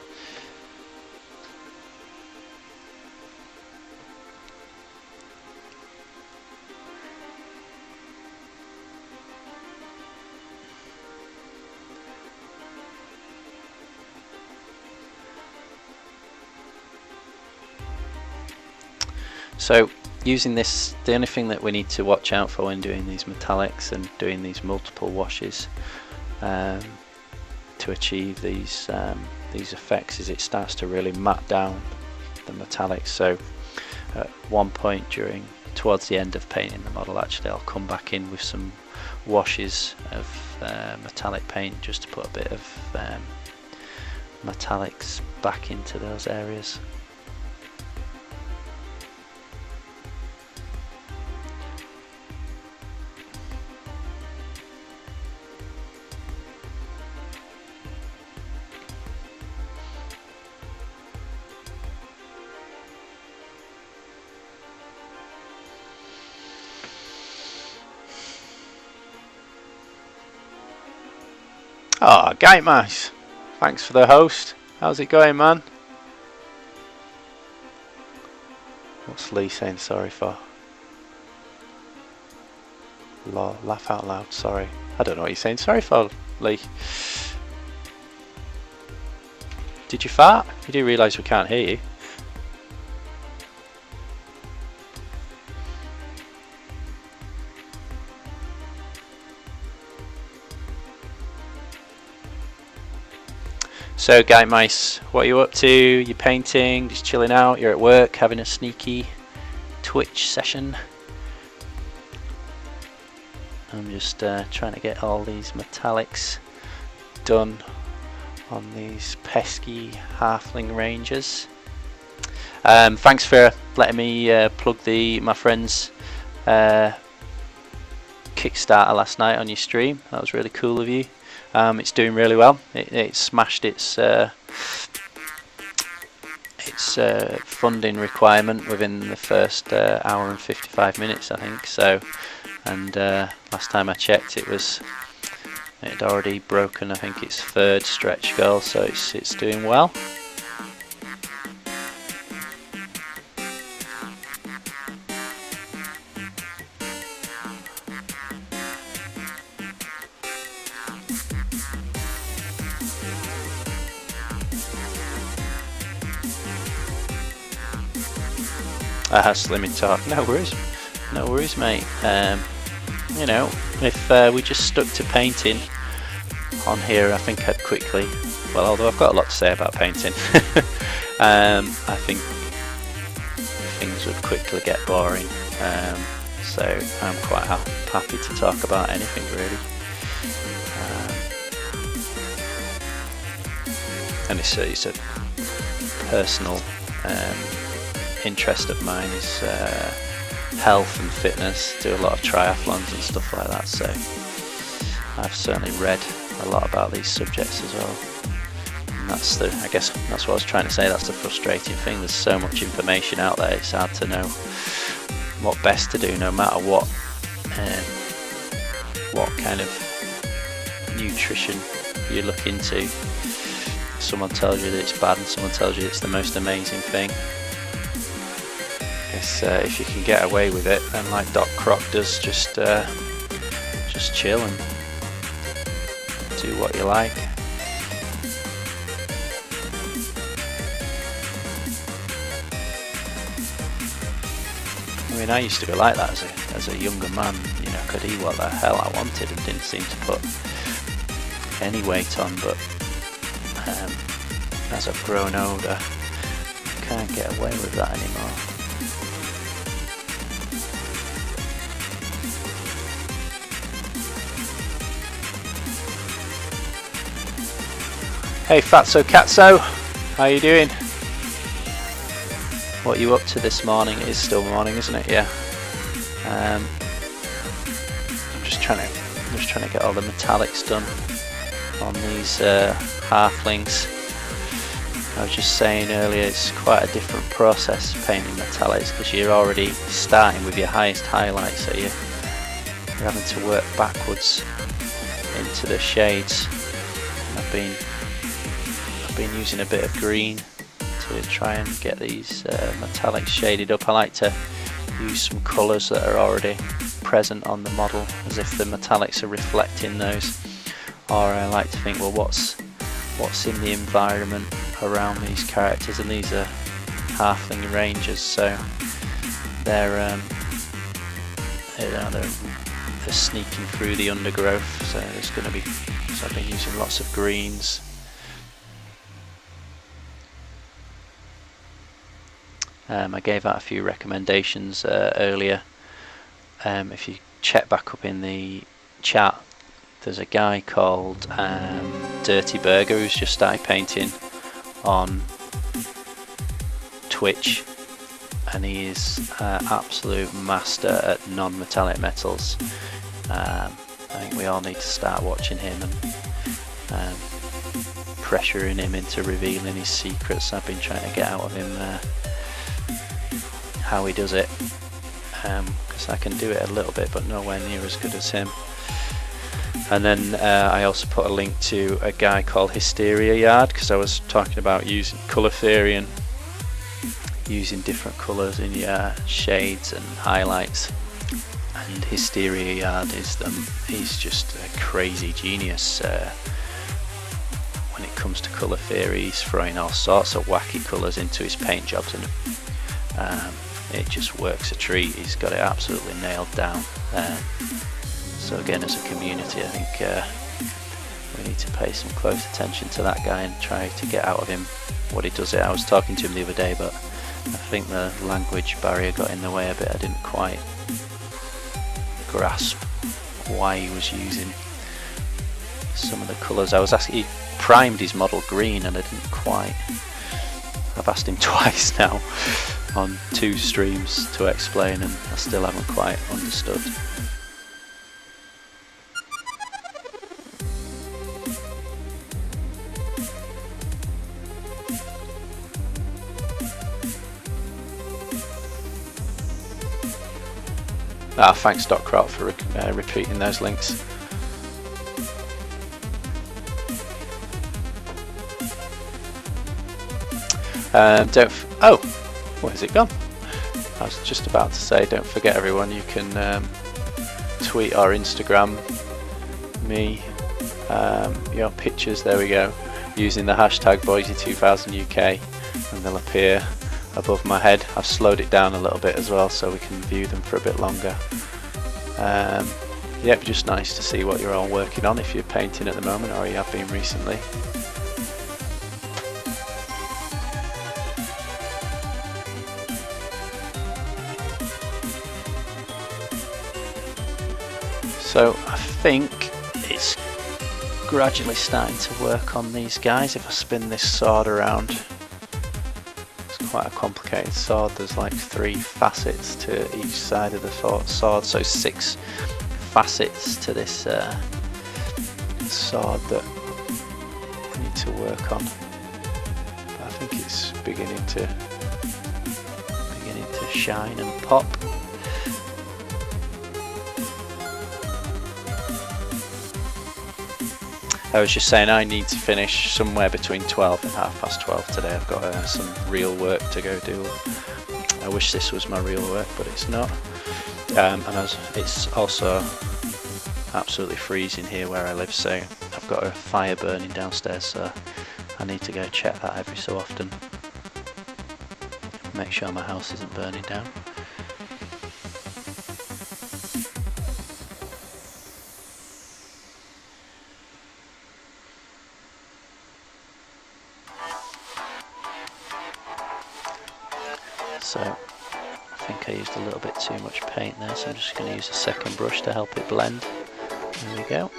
So using this, the only thing that we need to watch out for when doing these metallics and doing these multiple washes to achieve these effects is it starts to really matte down the metallics. So at one point towards the end of painting the model, actually I'll come back in with some washes of metallic paint just to put a bit of metallics back into those areas. Ah, Gate Mice, thanks for the host. How's it going, man? What's Lee saying sorry for? Laugh out loud, sorry. I don't know what you're saying sorry for, Lee. Did you fart? You do realise we can't hear you. So, Guy Mice, what are you up to? You painting, just chilling out, you're at work, having a sneaky Twitch session. I'm just trying to get all these metallics done on these pesky halfling rangers. Thanks for letting me plug my friend's Kickstarter last night on your stream. That was really cool of you. It's doing really well. It smashed its funding requirement within the first hour and 55 minutes, I think. So, and last time I checked, it had already broken, I think, its third stretch goal. So it's doing well. Slimming talk. No worries, mate. You know, if we just stuck to painting on here, I think I'd quickly. Well, although I've got a lot to say about painting, I think things would quickly get boring. So I'm quite happy to talk about anything really. And it's a personal interest of mine is health and fitness. Do a lot of triathlons and stuff like that, so I've certainly read a lot about these subjects as well. And I guess that's what I was trying to say. That's the frustrating thing. There's so much information out there. It's hard to know what best to do, no matter what kind of nutrition you look into. Someone tells you that it's bad, and someone tells you it's the most amazing thing. If you can get away with it, then like Doc Croc does, just chill and do what you like. I mean, I used to be like that as a younger man. You know, could eat what the hell I wanted and didn't seem to put any weight on. But as I've grown older, I can't get away with that anymore. Hey Fatso Catso, how you doing? What are you up to this morning? It is still morning, isn't it? Yeah. I'm just trying to get all the metallics done on these halflings. I was just saying earlier, it's quite a different process painting metallics because you're already starting with your highest highlight, so you're having to work backwards into the shades. I've been using a bit of green to try and get these metallics shaded up. I like to use some colours that are already present on the model, as if the metallics are reflecting those. Or I like to think, well, what's in the environment around these characters, and these are halfling rangers, so they're sneaking through the undergrowth. So there's going to be. So I've been using lots of greens. I gave out a few recommendations earlier. If you check back up in the chat, there's a guy called Dirty Burger who's just started painting on Twitch, and he is an absolute master at non-metallic metals. I think we all need to start watching him and pressuring him into revealing his secrets. I've been trying to get out of him how he does it, because I can do it a little bit but nowhere near as good as him. And then I also put a link to a guy called Hysteria Yard, because I was talking about using colour theory and using different colours in your shades and highlights. And Hysteria Yard is he's just a crazy genius when it comes to colour theory. He's throwing all sorts of wacky colours into his paint jobs, and it just works a treat. He's got it absolutely nailed down. So again, as a community, I think we need to pay some close attention to that guy and try to get out of him what he does. I was talking to him the other day, but I think the language barrier got in the way a bit. I didn't quite grasp why he was using some of the colours. I was asking, he primed his model green, and I didn't quite. I've asked him twice now on 2 streams to explain, and I still haven't quite understood. Thanks Doc Crop for repeating those links. Where's it gone? I was just about to say, don't forget everyone, you can tweet or Instagram me your pictures, there we go, using the hashtag Boyzie2000UK, and they'll appear above my head. I've slowed it down a little bit as well so we can view them for a bit longer. Yeah, just nice to see what you're all working on, if you're painting at the moment or you have been recently. So I think it's gradually starting to work on these guys. If I spin this sword around, it's quite a complicated sword. There's like 3 facets to each side of the sword, so 6 facets to this sword that I need to work on. But I think it's beginning to shine and pop. I was just saying I need to finish somewhere between 12 and 12:30 today. I've got some real work to go do. I wish this was my real work, but it's not. And it's also absolutely freezing here where I live, so I've got a fire burning downstairs, so I need to go check that every so often. Make sure my house isn't burning down. so I think I used a little bit too much paint there, so I'm just going to use a second brush to help it blend. There we go.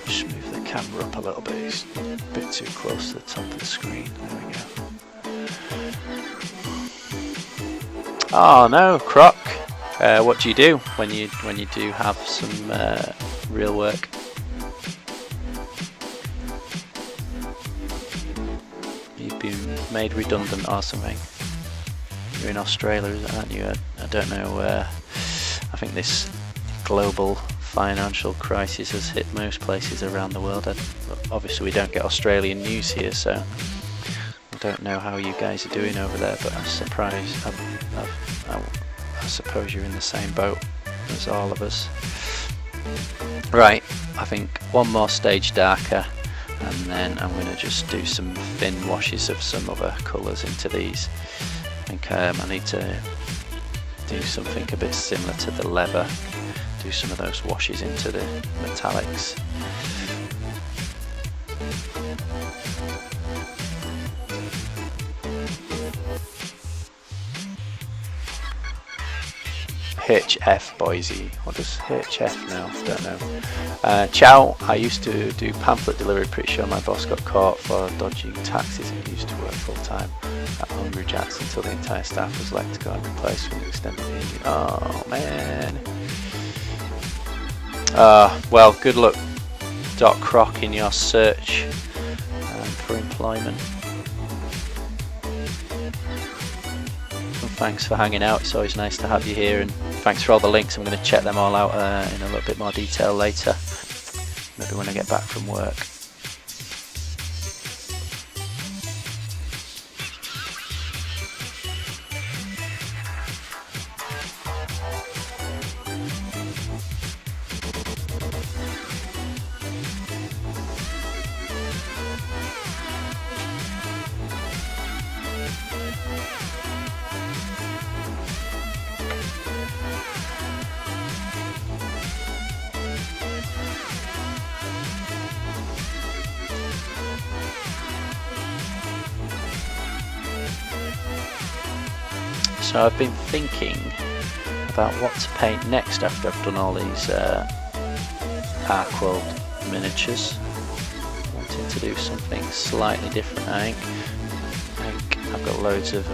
Just move the camera up a little bit, it's a bit too close to the top of the screen. There we go. Oh no, Croc! What do you do when you do have some real work? You've been made redundant or something. You're in Australia, aren't you? I don't know. I think this global financial crisis has hit most places around the world. Obviously, we don't get Australian news here, so I don't know how you guys are doing over there. But I'm surprised. I suppose you're in the same boat as all of us. Right, I think one more stage darker, and then I'm going to just do some thin washes of some other colours into these. I think I need to do something a bit similar to the leather, do some of those washes into the metallics. HF Boyzie. What does HF know? Don't know. Ciao. I used to do pamphlet delivery. Pretty sure my boss got caught for dodging taxes and used to work full time at Hungry Jack's until the entire staff was let to go and replaced with an extended period. Oh man. Well, good luck, Doc Croc, in your search for employment. Thanks for hanging out, it's always nice to have you here, and thanks for all the links. I'm going to check them all out in a little bit more detail later, maybe when I get back from work. So I've been thinking about what to paint next after I've done all these Arcworld miniatures. Wanting to do something slightly different, I think I've got loads of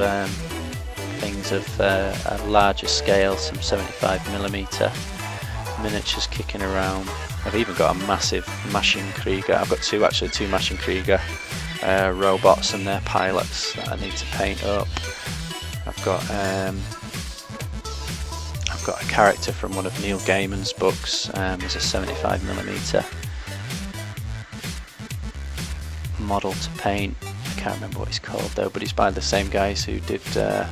things of a larger scale, some 75mm miniatures kicking around. I've even got a massive Maschinenkrieger. I've got two Maschinenkrieger robots and their pilots that I need to paint up. I've got a character from one of Neil Gaiman's books. There's a 75mm model to paint. I can't remember what he's called though, but he's by the same guys who did the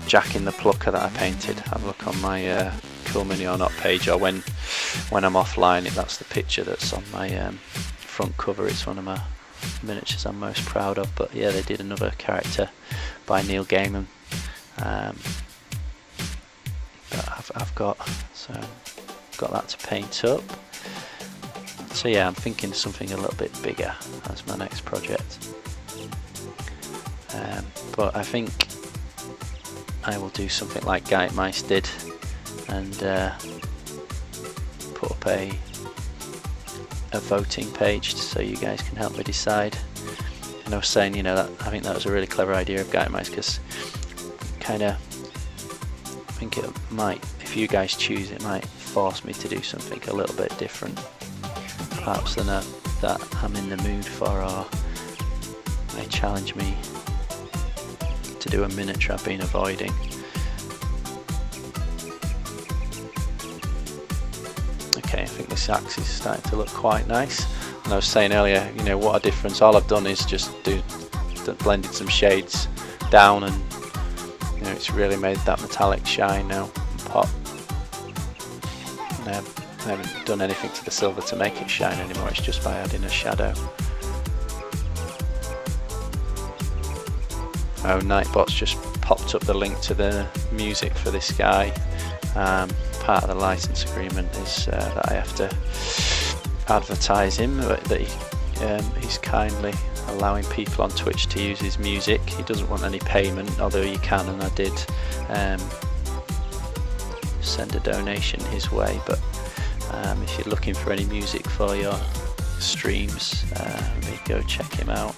Jack in the Plucker that I painted. Have a look on my Cool Mini or Not page, or when I'm offline, that's the picture that's on my front cover. It's one of my miniatures I'm most proud of. But yeah, they did another character by Neil Gaiman that I've got that to paint up. So yeah, I'm thinking something a little bit bigger as my next project, but I think I will do something like Geitmice did and put up a voting page so you guys can help me decide. And I was saying, you know, that I think that was a really clever idea of Geitmice, because kind of think it might, if you guys choose, it might force me to do something a little bit different, perhaps than that I'm in the mood for, or they challenge me to do a miniature I've been avoiding. Okay, I think this axe is starting to look quite nice. And I was saying earlier, you know, what a difference. All I've done is just blended some shades down, and you know, it's really made that metallic shine now and pop. And I haven't done anything to the silver to make it shine anymore, it's just by adding a shadow. Oh, Nightbot's just popped up the link to the music for this guy. Part of the license agreement is that I have to advertise him, but that he's kindly allowing people on Twitch to use his music. He doesn't want any payment, although you can, and I did send a donation his way. But if you're looking for any music for your streams, go check him out.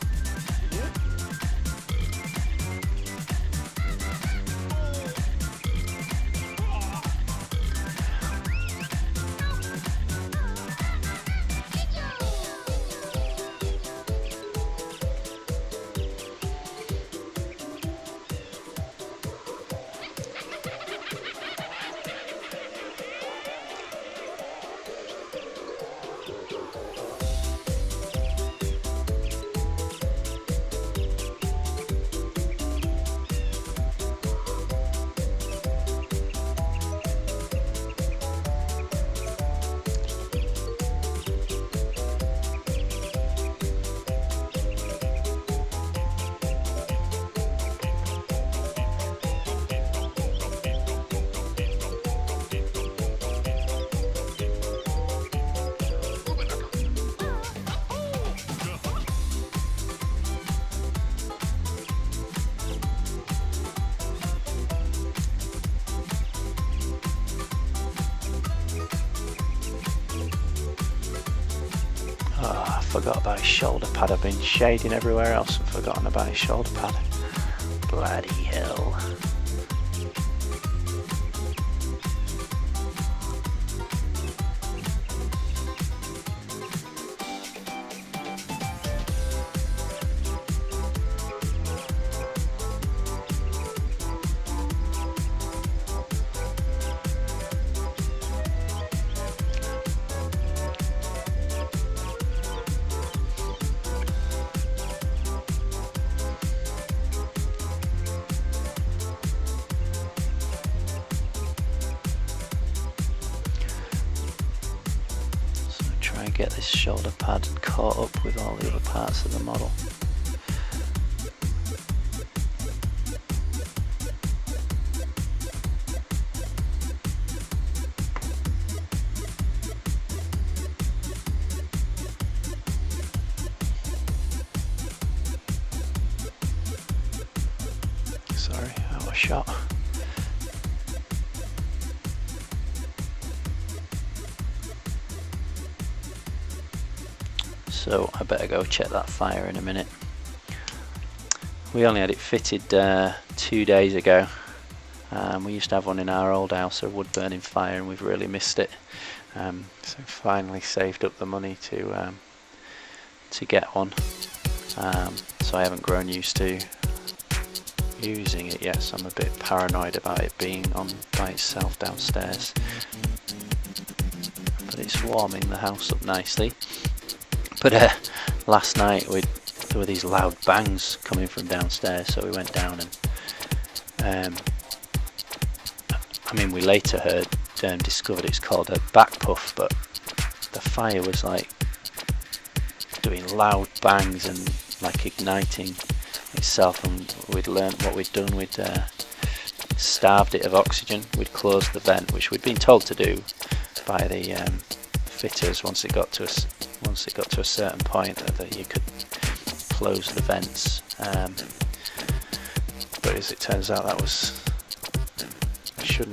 Forgot about his shoulder pad. I've been shading everywhere else and forgotten about his shoulder pad. Bloody hell. Get this shoulder pad caught up with all the other parts of the model. Sorry, out of shot. So I better go check that fire in a minute. We only had it fitted 2 days ago. We used to have one in our old house, a wood burning fire, and we've really missed it. So finally saved up the money to get one. So I haven't grown used to using it yet, so I'm a bit paranoid about it being on by itself downstairs. But it's warming the house up nicely. But last night there were these loud bangs coming from downstairs, so we went down and I mean, we later heard discovered it's called a back puff, but the fire was like doing loud bangs and like igniting itself, and we'd learnt what we'd done. We'd starved it of oxygen. We'd closed the vent, which we'd been told to do by the fitters once it got to a certain point that you could close the vents. But as it turns out, that was it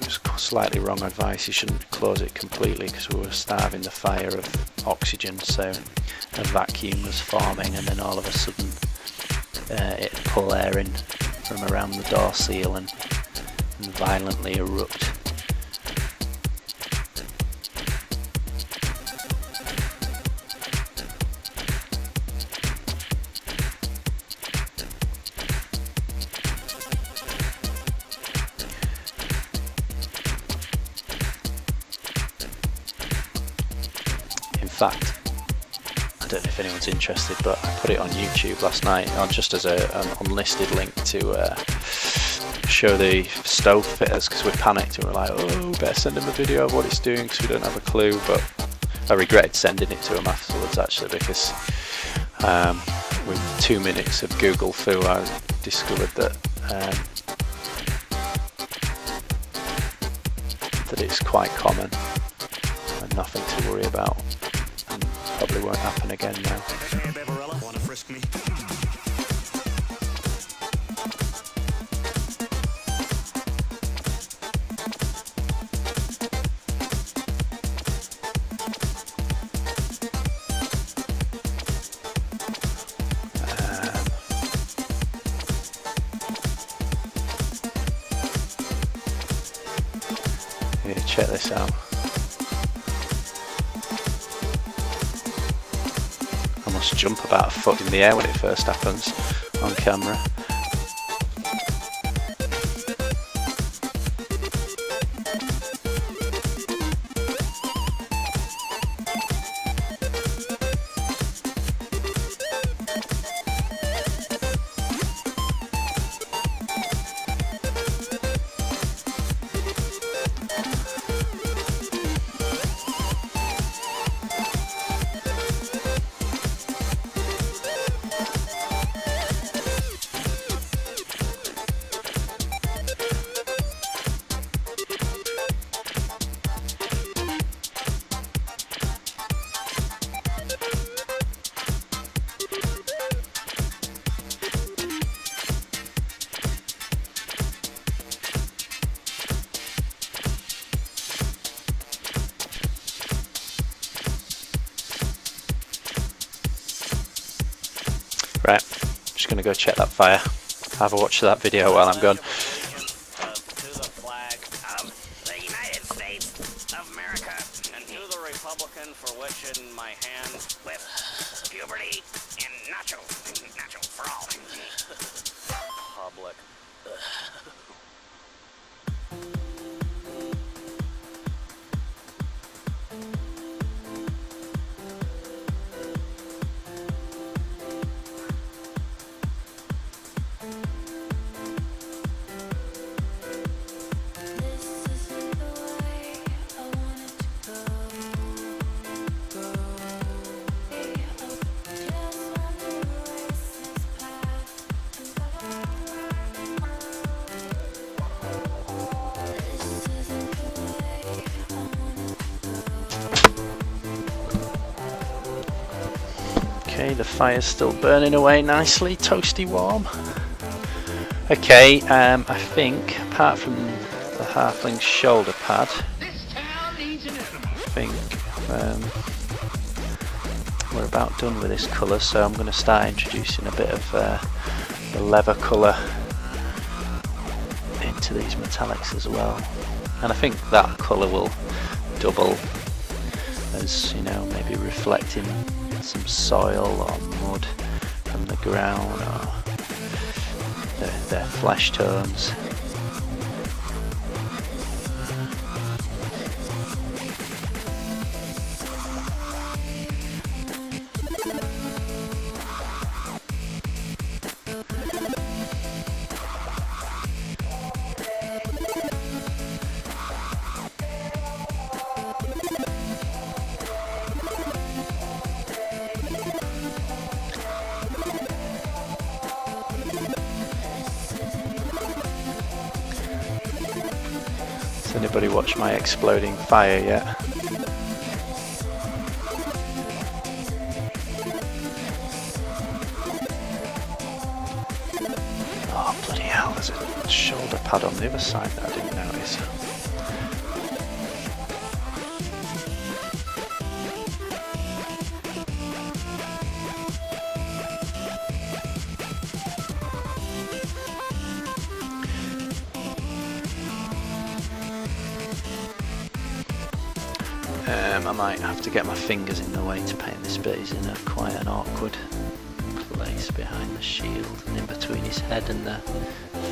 was slightly wrong advice. You shouldn't close it completely because we were starving the fire of oxygen, so a vacuum was forming, and then all of a sudden it'd pull air in from around the door seal and violently erupt. In fact, I don't know if anyone's interested, but I put it on YouTube last night just as an unlisted link to show the stove fitters, because we panicked and we're like, oh, we better send them a video of what it's doing because we don't have a clue. But I regretted sending it to them afterwards, actually, because with 2 minutes of Google foo, I discovered that that it's quite common, and nothing to worry about, and probably won't happen again now. Yeah, check this out. I must jump about a foot in the air when it first happens on camera. Right, just going to go check that fire. Have a watch of that video while I'm gone. To the flag of the United States of America, and to the Republican for which in my hand with puberty and nacho for all. Public. Okay, the fire's still burning away nicely, toasty warm. Okay, I think apart from the halfling's shoulder pad, I think we're about done with this colour, so I'm going to start introducing a bit of the leather colour into these metallics as well. And I think that colour will double as, you know, maybe reflecting some soil or mud from the ground, or their flesh tones. Has anybody watched my exploding fire yet? Oh bloody hell, there's a shoulder pad on the other side that I didn't notice. I might have to get my fingers in the way to paint this bit. He's in a quite an awkward place behind the shield and in between his head and the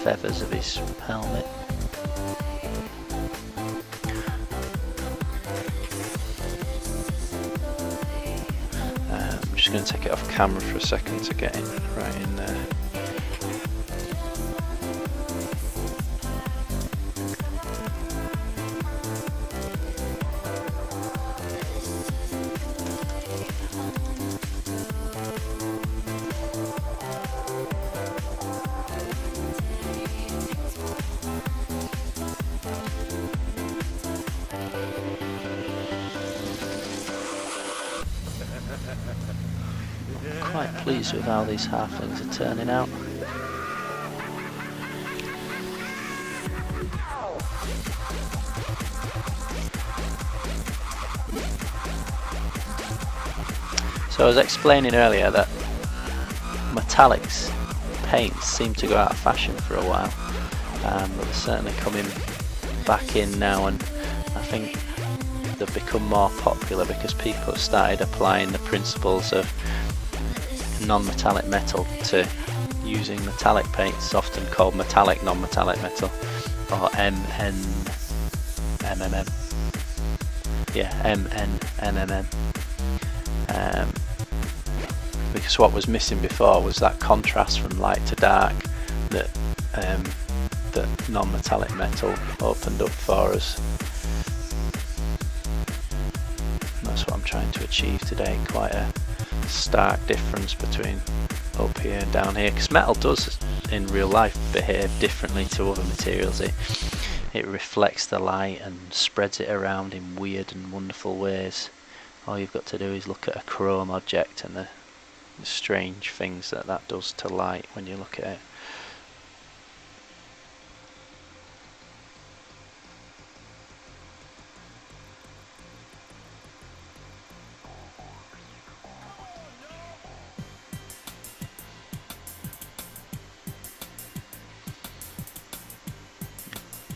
feathers of his helmet. I'm just going to take it off camera for a second to get in right in there. Quite pleased with how these halflings are turning out. So I was explaining earlier that metallics paints seem to go out of fashion for a while, but they're certainly coming back in now, and I think they've become more popular because people have started applying the principles of non-metallic metal to using metallic paints, often called metallic non-metallic metal, or MNMM. Yeah, MNMM. Because what was missing before was that contrast from light to dark that non-metallic metal opened up for us. And that's what I'm trying to achieve today, quite a stark difference between up here and down here, because metal does in real life behave differently to other materials. It reflects the light and spreads it around in weird and wonderful ways. All you've got to do is look at a chrome object and the strange things that does to light when you look at it.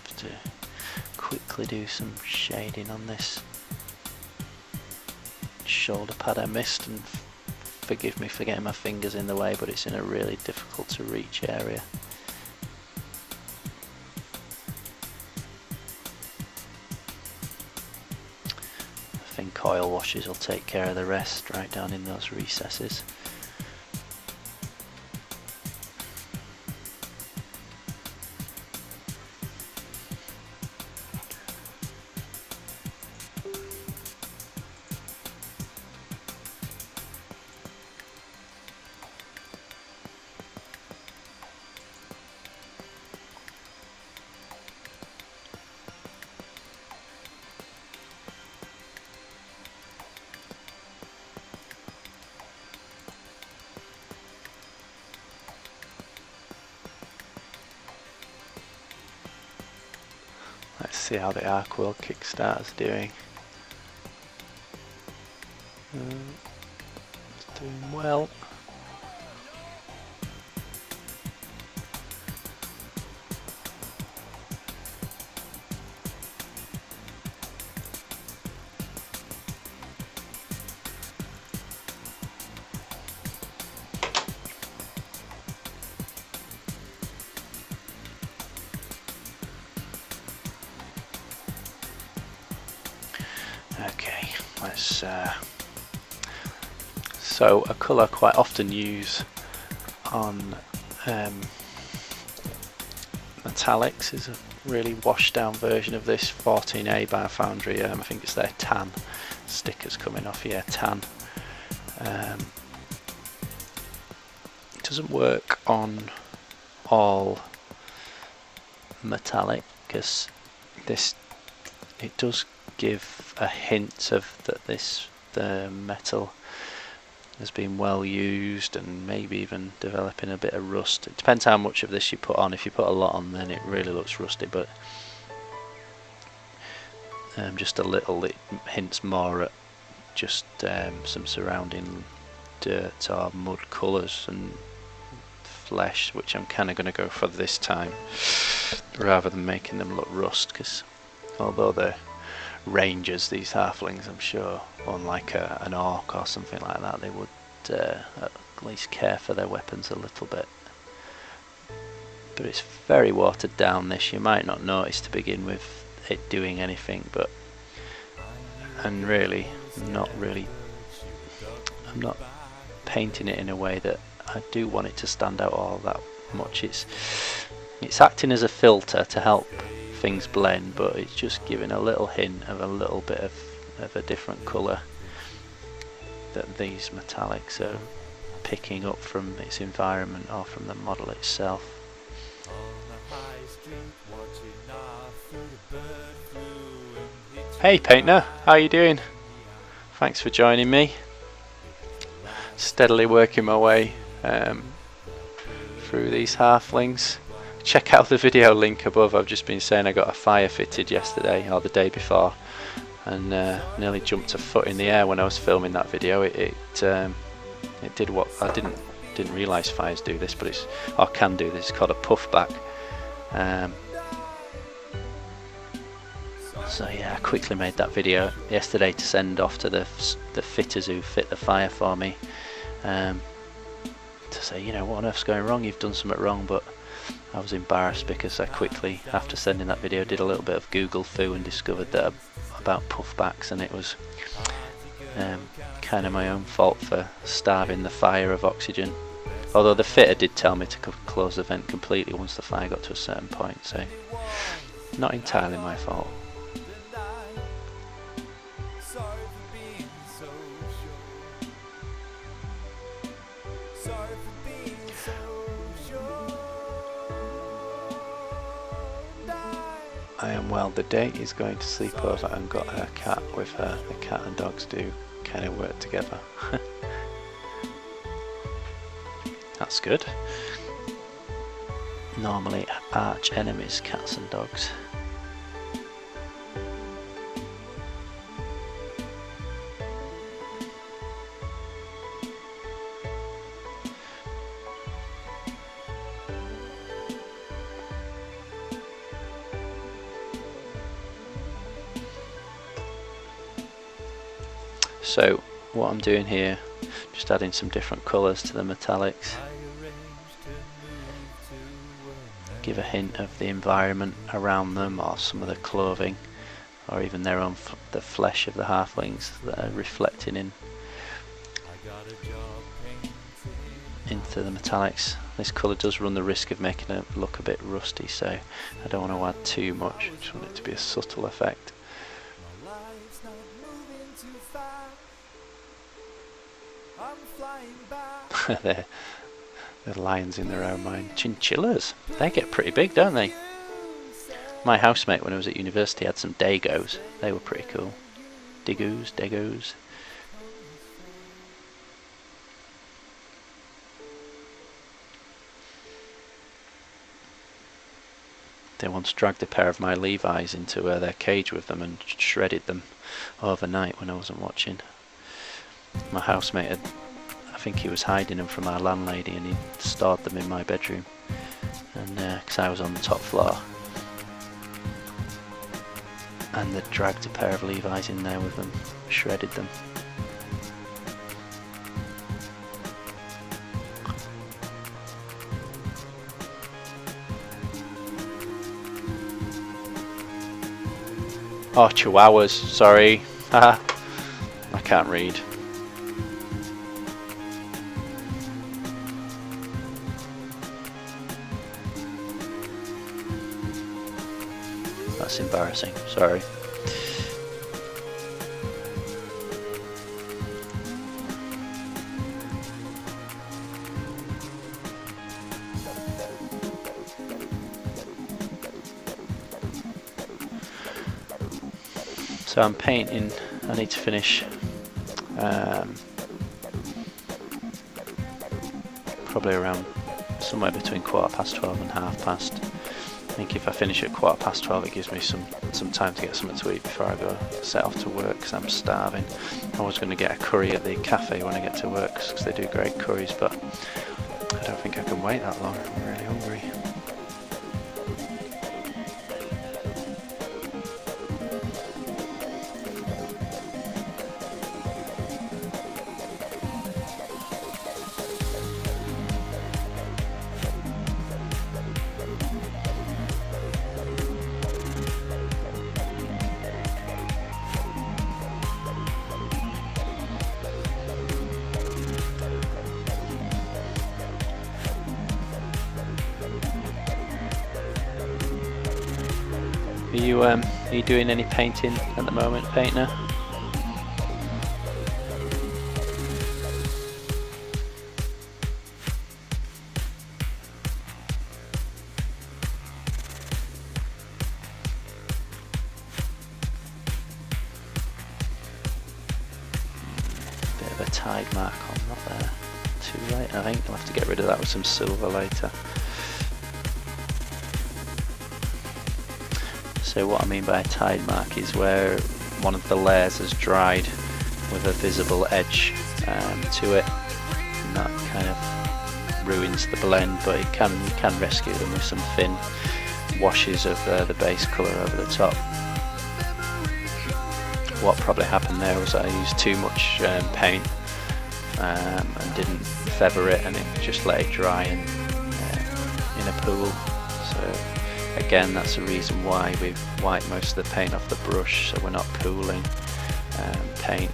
Have to quickly do some shading on this shoulder pad I missed, and forgive me for getting my fingers in the way, but it's in a really difficult to reach area. I think oil washes will take care of the rest right down in those recesses. Let's see how the Arcwell Kickstarter's doing. It's doing well. Okay, let's so a colour I quite often use on metallics is a really washed down version of this 14A by Foundry. I think it's their tan stickers coming off here, tan. It doesn't work on all metallic because it does give a hint of that the metal has been well used and maybe even developing a bit of rust. It depends how much of this you put on. If you put a lot on, then it really looks rusty, but just a little, it hints more at just some surrounding dirt or mud colours and flesh, which I'm kind of going to go for this time rather than making them look rust, because although they're rangers, these halflings, I'm sure, unlike an orc or something like that, they would at least care for their weapons a little bit. But it's very watered down, this. You might not notice to begin with it doing anything, but I'm not painting it in a way that I do want it to stand out all that much. It's acting as a filter to help things blend, but it's just giving a little hint of a little bit of a different colour that these metallics are picking up from its environment or from the model itself. Hey Painter, how you doing? Thanks for joining me. steadily working my way through these halflings. Check out the video link above. I've just been saying I got a fire fitted yesterday or the day before, and nearly jumped a foot in the air when I was filming that video. It did what I didn't realise fires do this, but or can do this. It's called a puffback. So yeah, I quickly made that video yesterday to send off to the fitters who fit the fire for me, to say, you know, what on earth's going wrong? You've done something wrong. But I was embarrassed because I quickly, after sending that video, did a little bit of Google foo and discovered that about puffbacks, and it was kind of my own fault for starving the fire of oxygen. Although the fitter did tell me to close the vent completely once the fire got to a certain point, so not entirely my fault. I am well. The date is going to sleep over and got her cat with her. The cat and dogs do kind of work together. That's good. Normally arch enemies, cats and dogs. So what I'm doing here, just adding some different colours to the metallics. Give a hint of the environment around them, or some of the clothing, or even their own the flesh of the halflings that are reflecting into the metallics. This colour does run the risk of making it look a bit rusty, so I don't want to add too much. I just want it to be a subtle effect. They're lions in their own mind. Chinchillas, they get pretty big, don't they? My housemate when I was at university had some dagos. They were pretty cool. Dagos. They once dragged a pair of my Levi's into their cage with them and shredded them overnight when I wasn't watching. My housemate had, I think he was hiding them from our landlady, and he stored them in my bedroom, and because I was on the top floor, and they dragged a pair of Levi's in there with them, shredded them. Oh, chihuahuas, sorry. Haha. I can't read. That's embarrassing, sorry. So I'm painting, I need to finish probably around somewhere between 12:15 and 12:30. I think if I finish at 12:15 it gives me some time to get something to eat before I go set off to work, because I'm starving. I was going to get a curry at the cafe when I get to work because they do great curries, but I don't think I can wait that long. I'm really hungry. Are you doing any painting at the moment, Painter? Bit of a tide mark on that there. too late, I think. I'll have to get rid of that with some silver later. So what I mean by a tide mark is where one of the layers has dried with a visible edge to it, and that kind of ruins the blend, but you can rescue them with some thin washes of the base colour over the top. What probably happened there was I used too much paint and didn't feather it, and it just let it dry in a pool. So again, that's the reason why we've wiped most of the paint off the brush, so we're not pooling paint.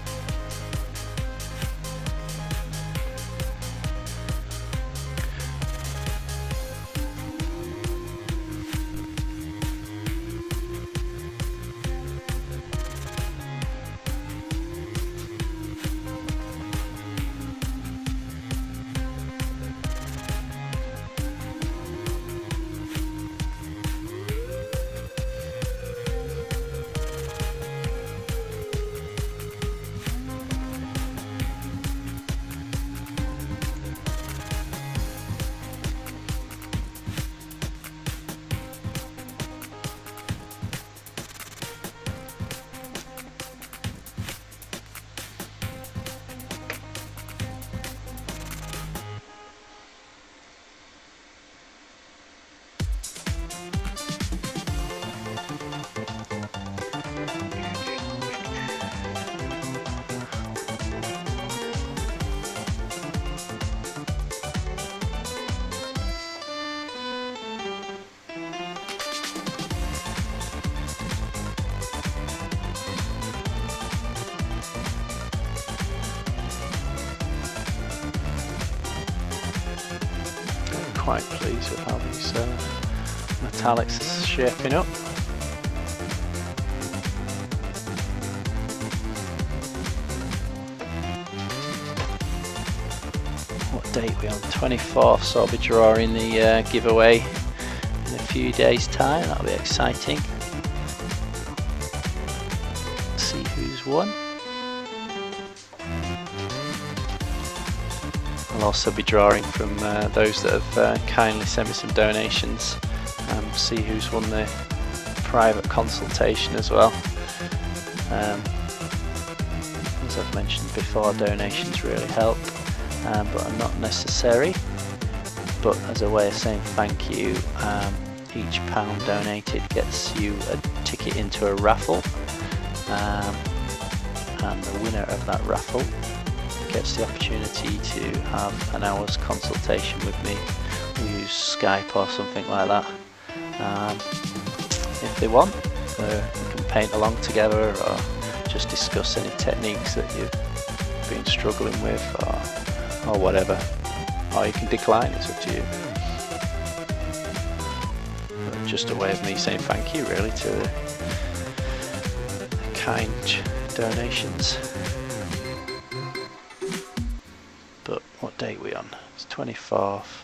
Quite pleased with how these metallics are shaping up. What date are we on? 24th, so I'll be drawing the giveaway in a few days' time. That'll be exciting. See who's won. I'll also be drawing from those that have kindly sent me some donations, see who's won the private consultation as well. As I've mentioned before, donations really help, but are not necessary. But as a way of saying thank you, each £1 donated gets you a ticket into a raffle, and the winner of that raffle gets the opportunity to have an hour's consultation with me. We'll use Skype or something like that if they want. So we can paint along together or just discuss any techniques that you've been struggling with or whatever. Or you can decline, it's up to you. But just a way of me saying thank you really to the kind donations. But what date are we on? It's 24th.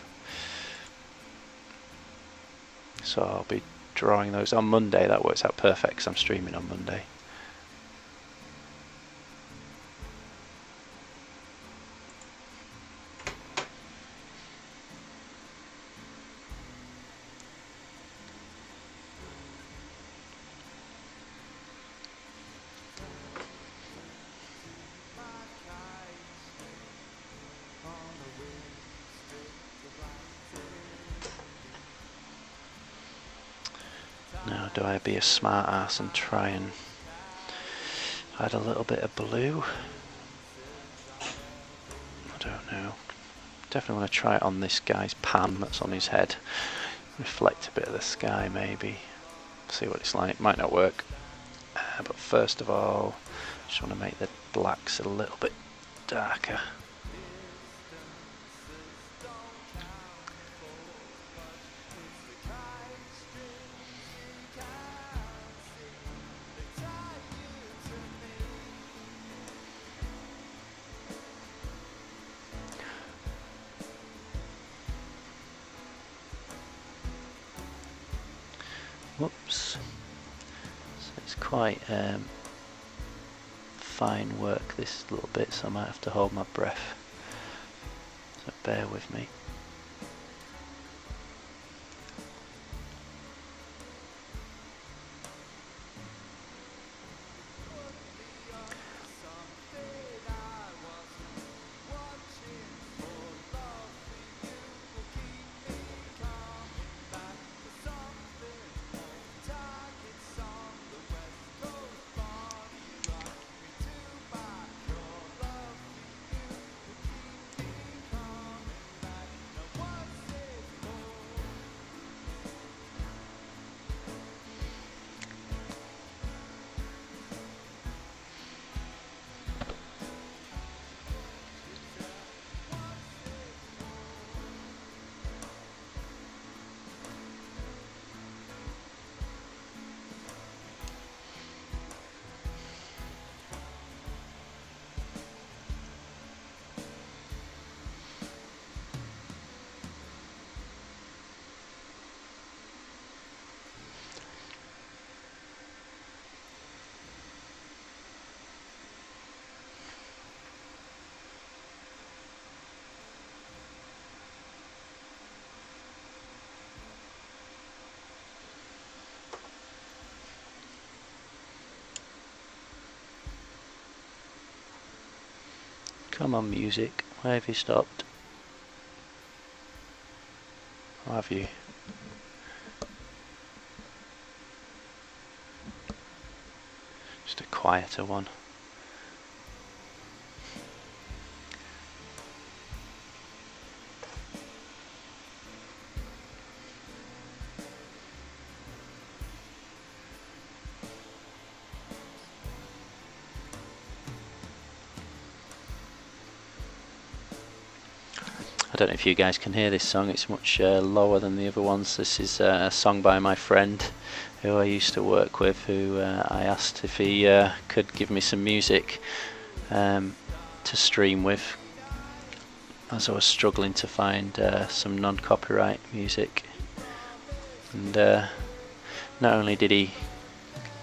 So I'll be drawing those on Monday. That works out perfect because I'm streaming on Monday. Now, do I be a smart ass and try and add a little bit of blue? I don't know. Definitely want to try it on this guy's pan that's on his head. Reflect a bit of the sky maybe. See what it's like. Might not work. But first of all, just want to make the blacks a little bit darker. Whoops. So it's quite fine work, this little bit, so I might have to hold my breath. so bear with me. Come on, music, where have you stopped? Or have you? Just a quieter one. I don't know if you guys can hear this song, it's much lower than the other ones. This is a song by my friend who I used to work with, who I asked if he could give me some music to stream with, as I was struggling to find some non-copyright music. And not only did he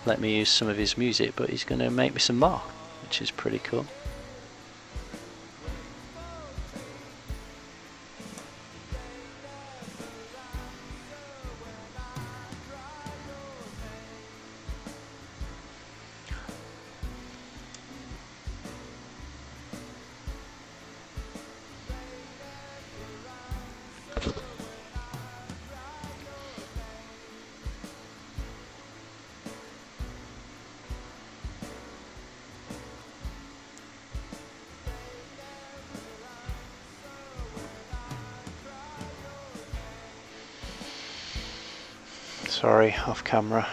let me use some of his music, but he's going to make me some more, which is pretty cool. Sorry, off camera.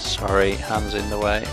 Sorry, hands in the way.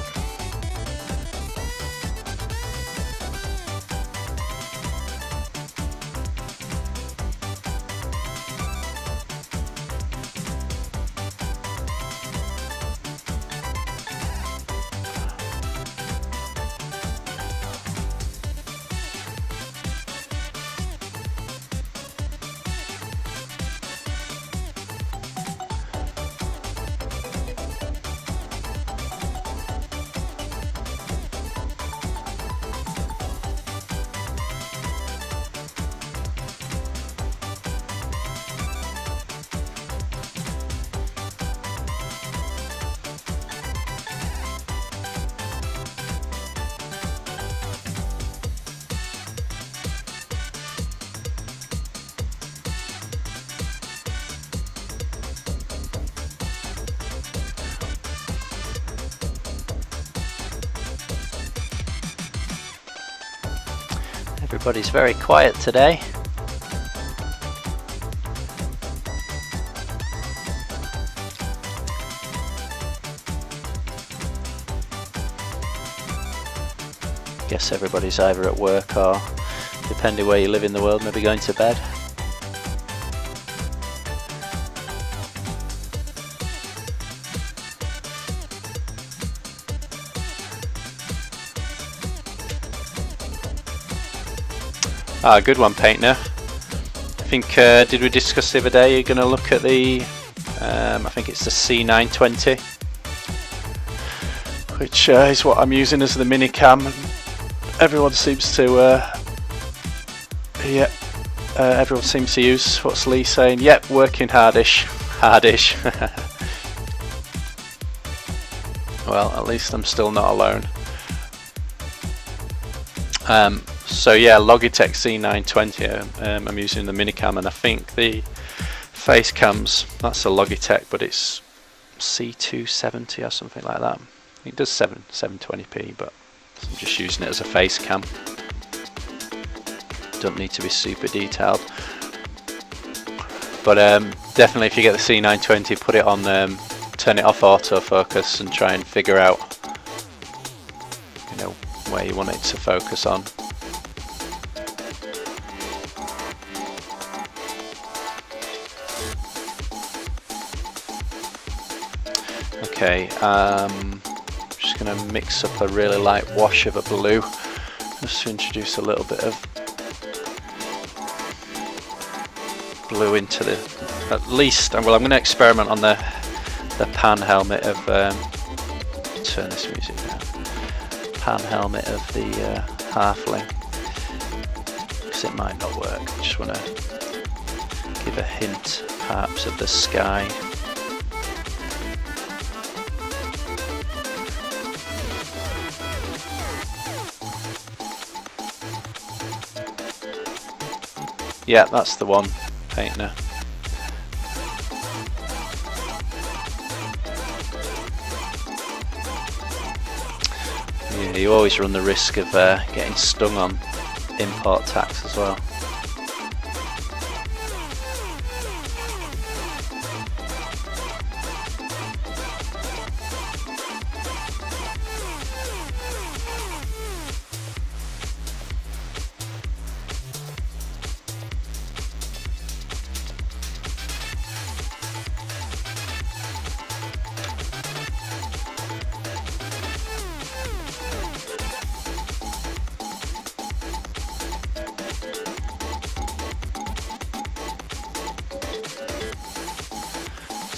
Everybody's very quiet today. Guess everybody's either at work or, depending where you live in the world, maybe going to bed. Ah, good one, Painter. I think, did we discuss the other day you're going to look at the, I think it's the C920, which is what I'm using as the mini cam. Everyone seems to, everyone seems to use, what's Lee saying? Yep, working hardish. Well, at least I'm still not alone. So yeah, Logitech C920, I'm using the minicam, and I think the face cams, that's a Logitech, but it's C270 or something like that. It does 720p, but I'm just using it as a face cam. Don't need to be super detailed. But definitely if you get the C920, put it on, turn it off autofocus and try and figure out, you know, where you want it to focus on. Okay, just going to mix up a really light wash of a blue, just to introduce a little bit of blue into the, at least, well, I'm going to experiment on the pan helmet of, turn this music down, pan helmet of the halfling, because it might not work. I just want to give a hint perhaps of the sky. Yeah, that's the one, Painter. Yeah, you always run the risk of getting stung on import tax as well.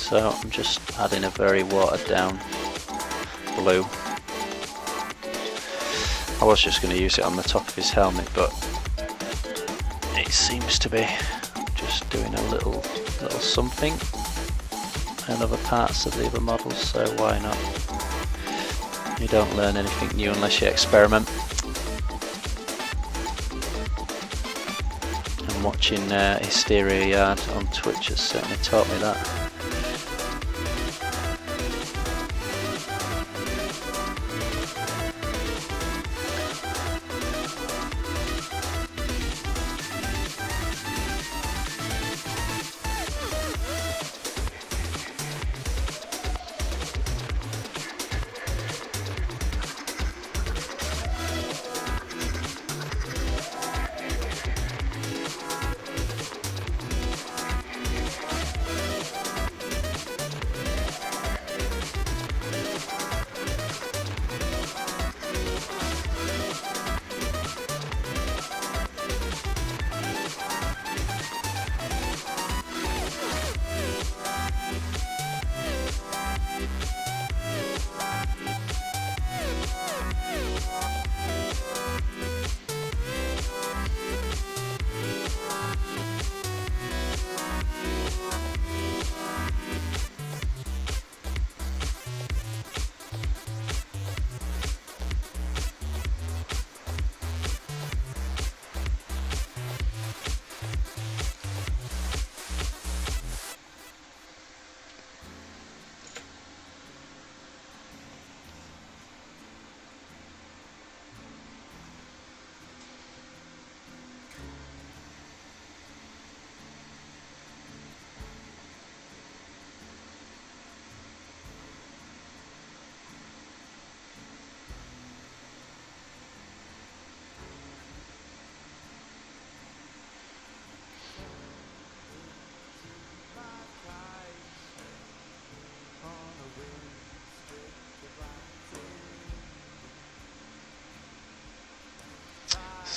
So I'm just adding a very watered down blue. I was just going to use it on the top of his helmet, but it seems to be just doing a little something in other parts of the other models, so why not? You don't learn anything new unless you experiment. And watching Hysteria Yard on Twitch has certainly taught me that.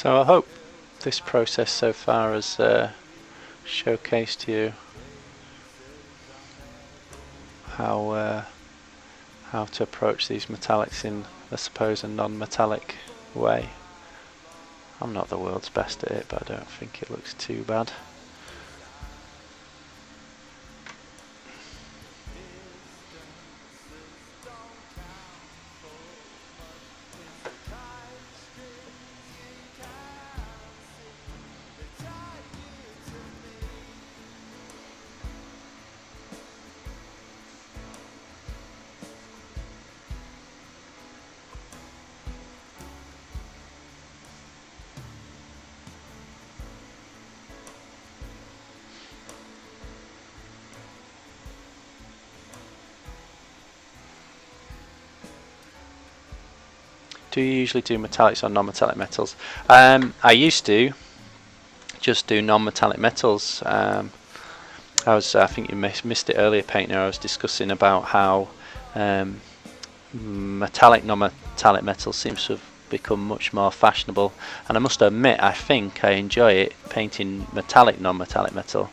So I hope this process so far has showcased to you how to approach these metallics in, I suppose, a non-metallic way. I'm not the world's best at it, but I don't think it looks too bad. Do you usually do metallics on non-metallic metals? I used to just do non-metallic metals. I think you missed it earlier, Painter. I was discussing about how metallic, non-metallic metals seems to have become much more fashionable, and I must admit I think I enjoy it painting metallic non-metallic metal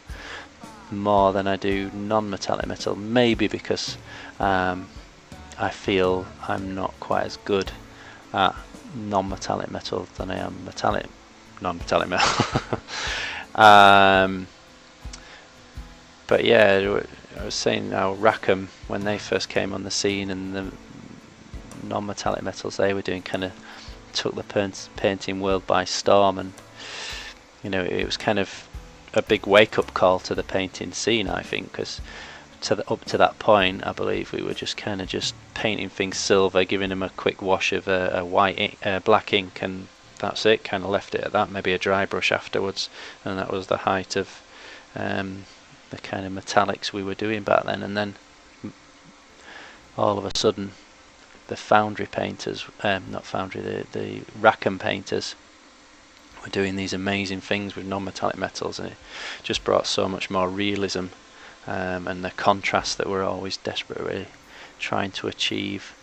more than I do non-metallic metal, maybe because I feel I'm not quite as good at non-metallic metal than I am metallic non-metallic metal. But yeah, I was saying how Rackham, when they first came on the scene, and the non-metallic metals they were doing kind of took the painting world by storm, and you know, it was kind of a big wake-up call to the painting scene, I think, because up to that point, I believe we were just kind of just painting things silver, giving them a quick wash of black ink, and that's it. Kind of left it at that. Maybe a dry brush afterwards, and that was the height of the kind of metallics we were doing back then. And then all of a sudden, the foundry painters, not foundry, the Rackham painters, were doing these amazing things with non-metallic metals, and it just brought so much more realism. And the contrast that we're always desperately trying to achieve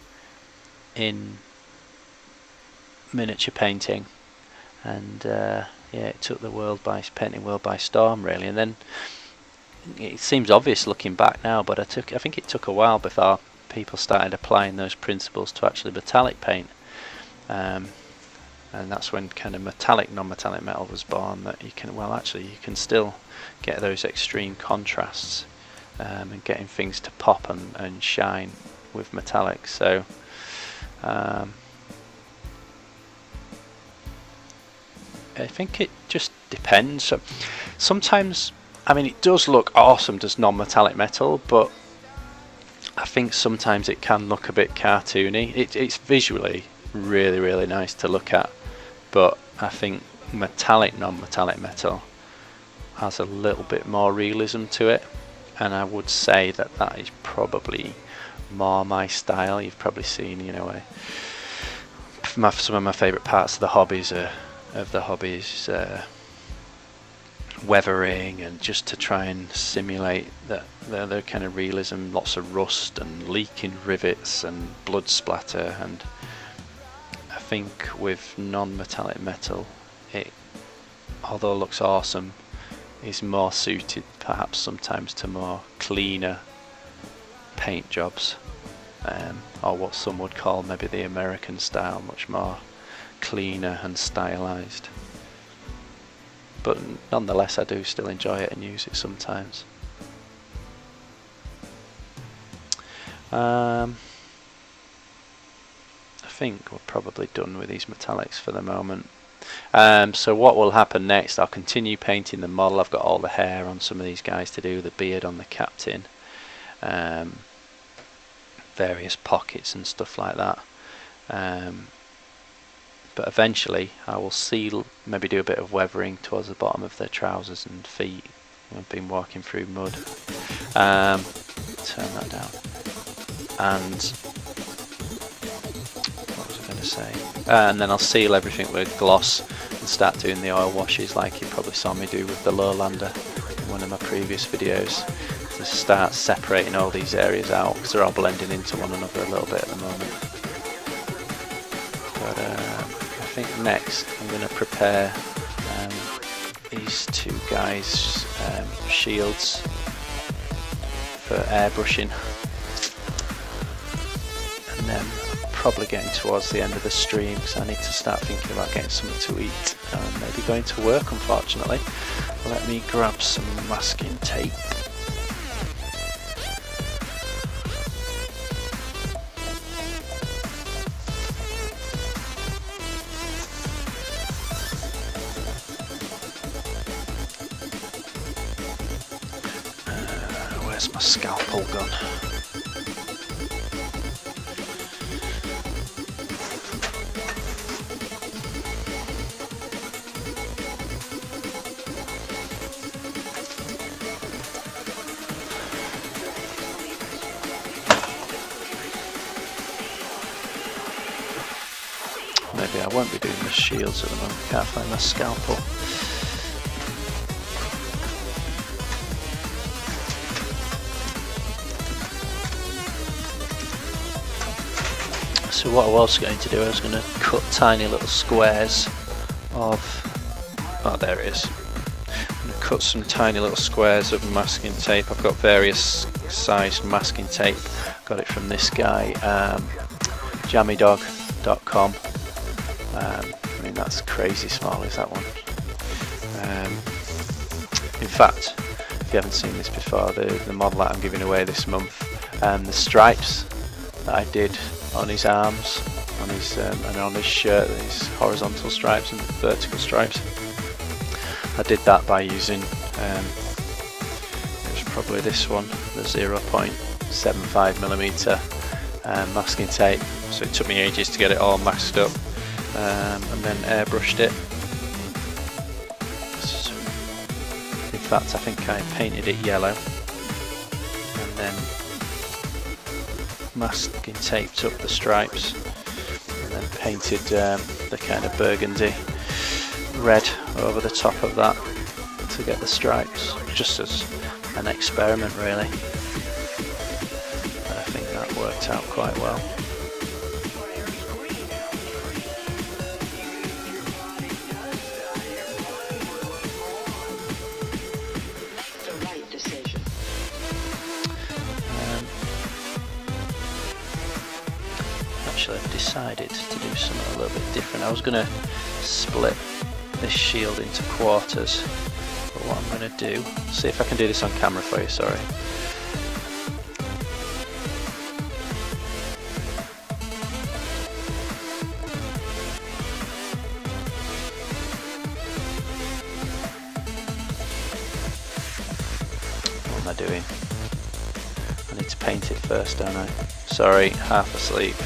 in miniature painting, and yeah, it took the painting world by storm, really. And then it seems obvious looking back now, but I think it took a while before people started applying those principles to actually metallic paint, and that's when kind of metallic non-metallic metal was born. That you can still get those extreme contrasts. And getting things to pop and shine with metallics. So I think it just depends. So sometimes, I mean, it does look awesome, does non-metallic metal, but I think sometimes it can look a bit cartoony. It's visually really, really nice to look at, but I think metallic non-metallic metal has a little bit more realism to it. And I would say that is probably more my style. You've probably seen, you know, some of my favourite parts of the hobbies weathering, and just to try and simulate the kind of realism, lots of rust and leaking rivets and blood splatter. And I think with non-metallic metal, it, although it looks awesome, is more suited perhaps sometimes to more cleaner paint jobs, or what some would call maybe the American style, much more cleaner and stylized. But nonetheless, I do still enjoy it and use it sometimes. I think we're probably done with these metallics for the moment. So what will happen next, I'll continue painting the model. I've got all the hair on some of these guys to do, the beard on the captain, various pockets and stuff like that. But eventually I will seal, maybe do a bit of weathering towards the bottom of their trousers and feet. I've been walking through mud. Turn that down. And what was I going to say? And then I'll seal everything with gloss and start doing the oil washes like you probably saw me do with the Lowlander in one of my previous videos, to start separating all these areas out, because they're all blending into one another a little bit at the moment. But I think next I'm going to prepare these two guys' shields for airbrushing, and then probably getting towards the end of the stream because I need to start thinking about getting something to eat and maybe going to work, unfortunately. Let me grab some masking tape. Where's my scalpel gun? Maybe I won't be doing the shields at the moment. Can't find my scalpel. So what I was going to do, I was going to cut tiny little squares of, oh there it is, I'm going to cut some tiny little squares of masking tape. I've got various sized masking tape, got it from this guy, jammydog.com. I mean that's crazy small, is that one. In fact, if you haven't seen this before, the model that I'm giving away this month, the stripes that I did on his arms, on his and on his shirt, these horizontal stripes and vertical stripes. I did that by using it was probably this one, the 0.75mm masking tape. So it took me ages to get it all masked up, and then airbrushed it. So, in fact, I think I painted it yellow, and then masking taped up the stripes, and then painted the kind of burgundy red over the top of that to get the stripes, just as an experiment really. I think that worked out quite well. Actually, I've decided to do something a little bit different. I was going to split this shield into quarters, but what I'm going to do, see if I can do this on camera for you, sorry. What am I doing? I need to paint it first, don't I? Sorry, half asleep.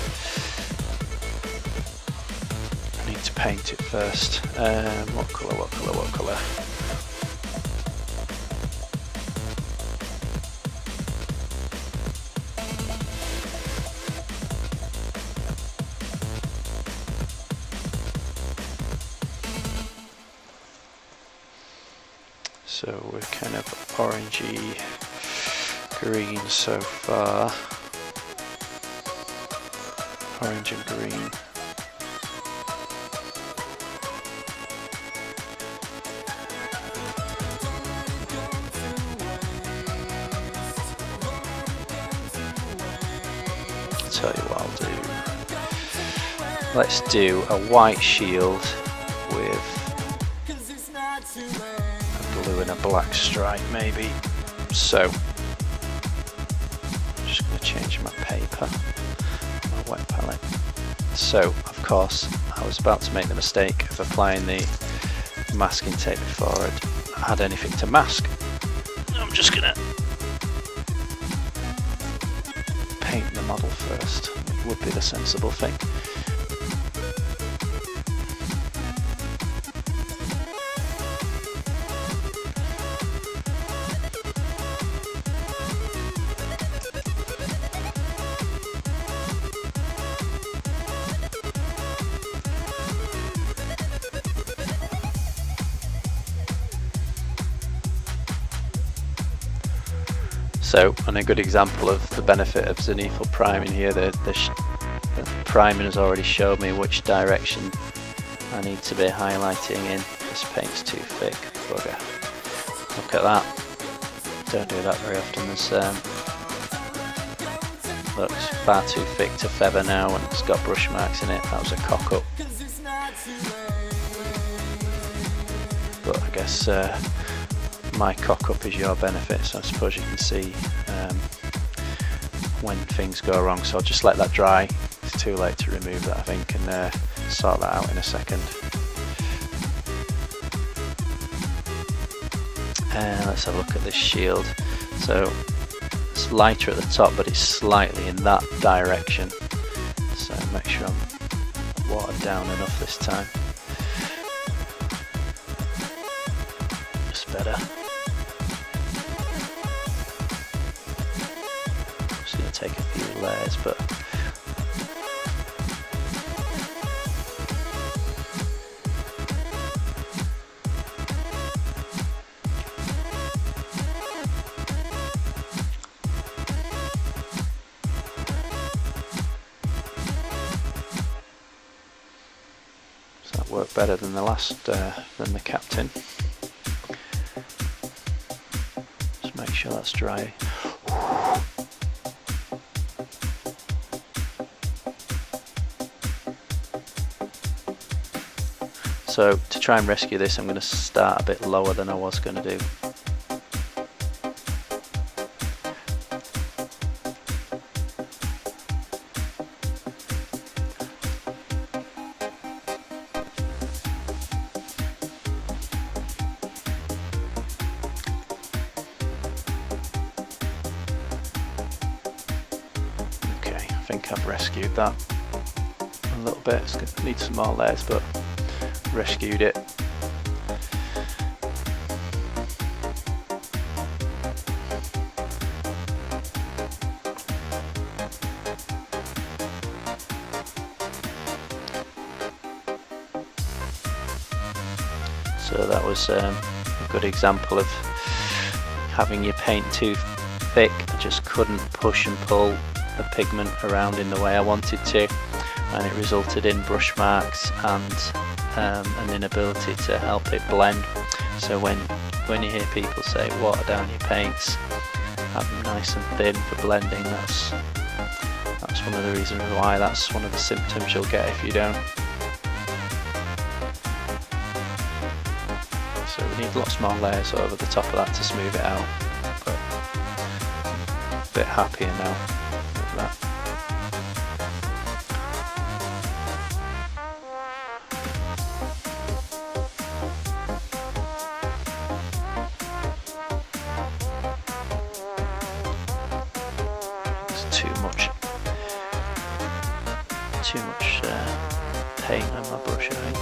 I need to paint it first. What colour, what colour, what colour? So we're kind of orangey green so far. Orange and green. I'll tell you what I'll do. Let's do a white shield with a blue and a black stripe maybe. So I'm just going to change my paper. Wet palette. So of course I was about to make the mistake of applying the masking tape before I'd had anything to mask. I'm just gonna paint the model first. It would be the sensible thing. So, and a good example of the benefit of zenithal priming here, the priming has already showed me which direction I need to be highlighting in. This paint's too thick, bugger. Look at that. Don't do that very often. There's looks far too thick to feather now, and it's got brush marks in it. That was a cock up. But I guess my cock up is your benefit, so I suppose you can see when things go wrong. So I'll just let that dry. It's too late to remove that, I think, and sort that out in a second. Let's have a look at this shield. So it's lighter at the top, but it's slightly in that direction. So make sure I'm watered down enough this time. Just better. Just going to take a few layers, but work better than the last, than the captain. Just make sure that's dry. So to try and rescue this, I'm going to start a bit lower than I was going to do. I think I've rescued that a little bit. It's going to need some more layers, but rescued it. So that was a good example of having your paint too thick. I just couldn't push and pull the pigment around in the way I wanted to, and it resulted in brush marks and an inability to help it blend. So when you hear people say water down your paints, have them nice and thin for blending, that's one of the reasons why. That's one of the symptoms you'll get if you don't. So we need lots more layers over the top of that to smooth it out, but a bit happier now. That. It's too much paint on my brush, I think.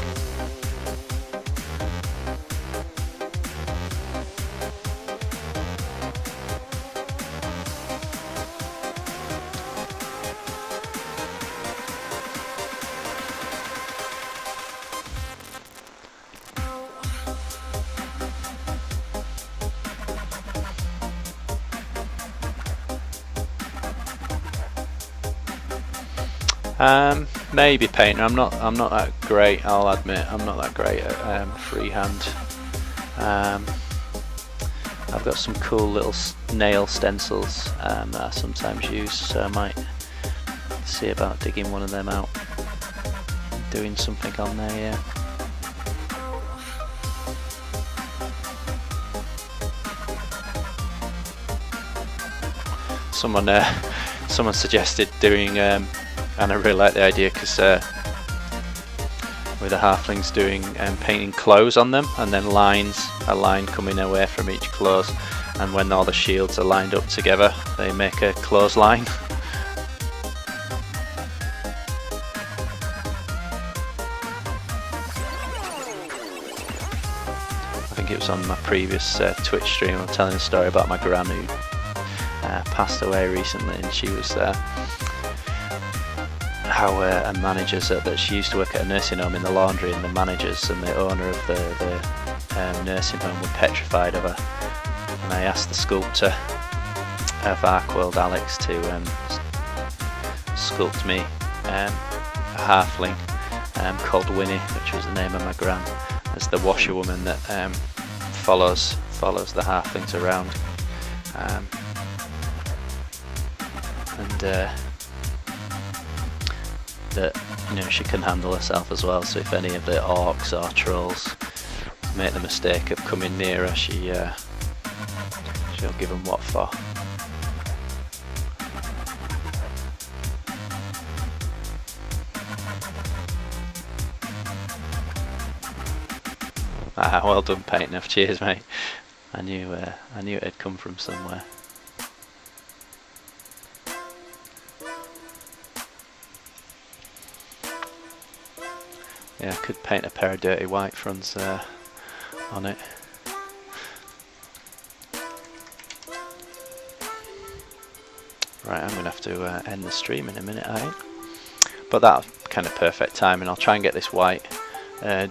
Maybe painter. I'm not that great. I'll admit I'm not that great at freehand. I've got some cool little nail stencils that I sometimes use, so I might see about digging one of them out, doing something on there. Yeah. Someone suggested doing. And I really like the idea because with the halflings doing painting clothes on them, and then a line coming away from each clothes, and when all the shields are lined up together they make a clothesline. I think it was on my previous Twitch stream. I'm telling a story about my gran who passed away recently, and she was how a managers that she used to work at a nursing home in the laundry, and the managers and the owner of the nursing home were petrified of her. And I asked the sculptor of Arcworld, Alex, to sculpt me a halfling, called Winnie, which was the name of my gran, as the washerwoman that follows the halflings around, and that, you know, she can handle herself as well. So if any of the orcs or trolls make the mistake of coming near her, she'll give them what for. Ah, well done painting off. Cheers, mate. I knew it had come from somewhere. Yeah, I could paint a pair of dirty white fronts on it. Right, I'm going to have to end the stream in a minute, I think. But that's kind of perfect timing. I'll try and get this white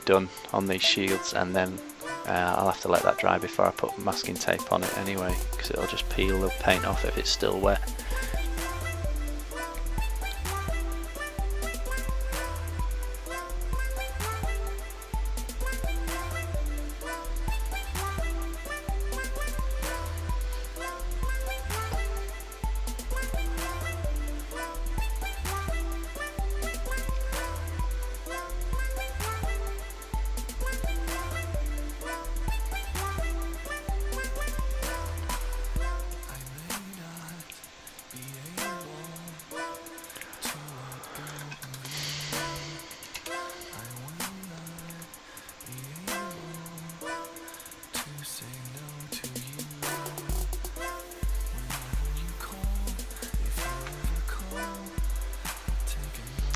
done on these shields, and then I'll have to let that dry before I put masking tape on it anyway, because it'll just peel the paint off if it's still wet.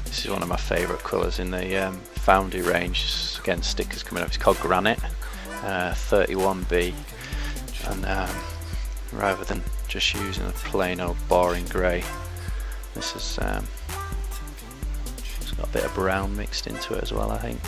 This is one of my favourite colours in the Foundry range. Again, stickers coming up. It's called Granite, 31B, and rather than just using a plain old boring grey, this is it's got a bit of brown mixed into it as well, I think.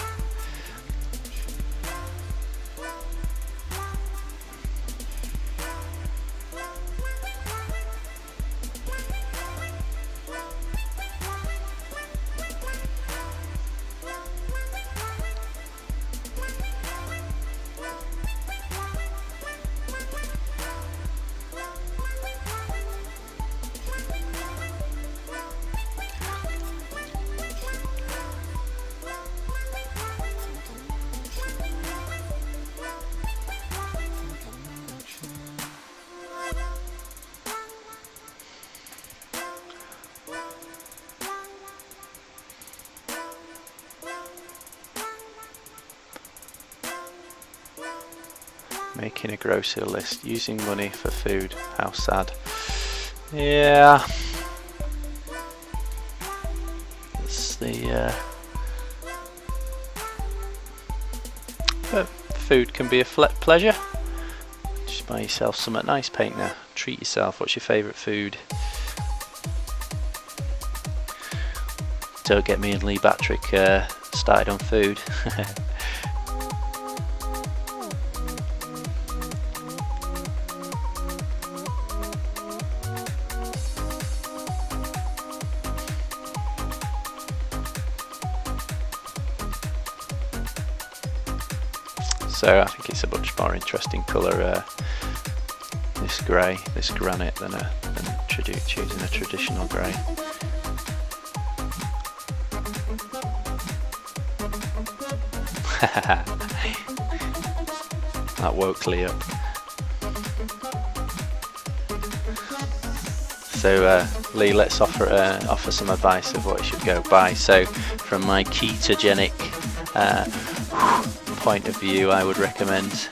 Making a grocery list, using money for food, how sad. Yeah, it's the but food can be a pleasure. Just buy yourself something nice, paint now. Treat yourself. What's your favourite food? Don't get me and Lee Batrick started on food. So I think it's a much more interesting colour, this grey, this granite, than choosing a traditional grey. That woke Lee up. So Lee, let's offer some advice of what you should go buy. So from my ketogenic point of view, I would recommend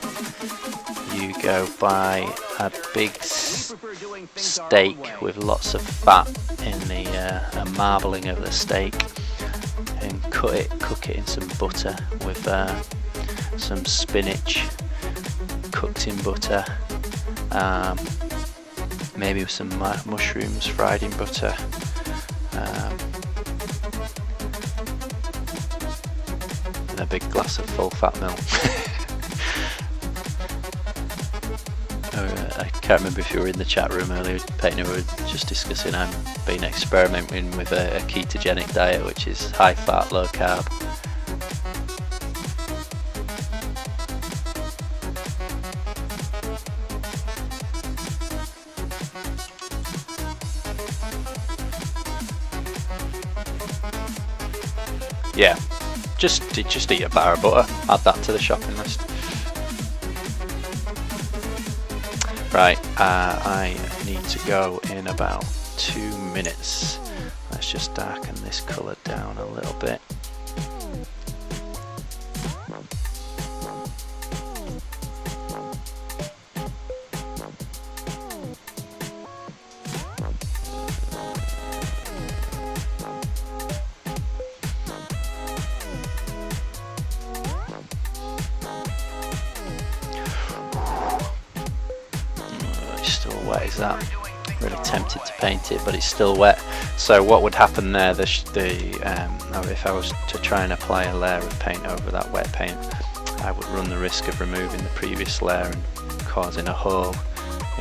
you go buy a big steak with lots of fat in the marbling of the steak, and cook it in some butter with some spinach cooked in butter, maybe with some mushrooms fried in butter, and a big glass of full fat milk. I can't remember if you were in the chat room earlier, Peyton, we were just discussing I've been experimenting with a ketogenic diet, which is high fat, low carb, yeah, just eat a bar of butter, add that to the shopping list. Right, I need to go in about 2 minutes. Let's just darken this colour down a little bit. Wet is that? Really tempted to paint it, but it's still wet. So what would happen there? If I was to try and apply a layer of paint over that wet paint, I would run the risk of removing the previous layer and causing a hole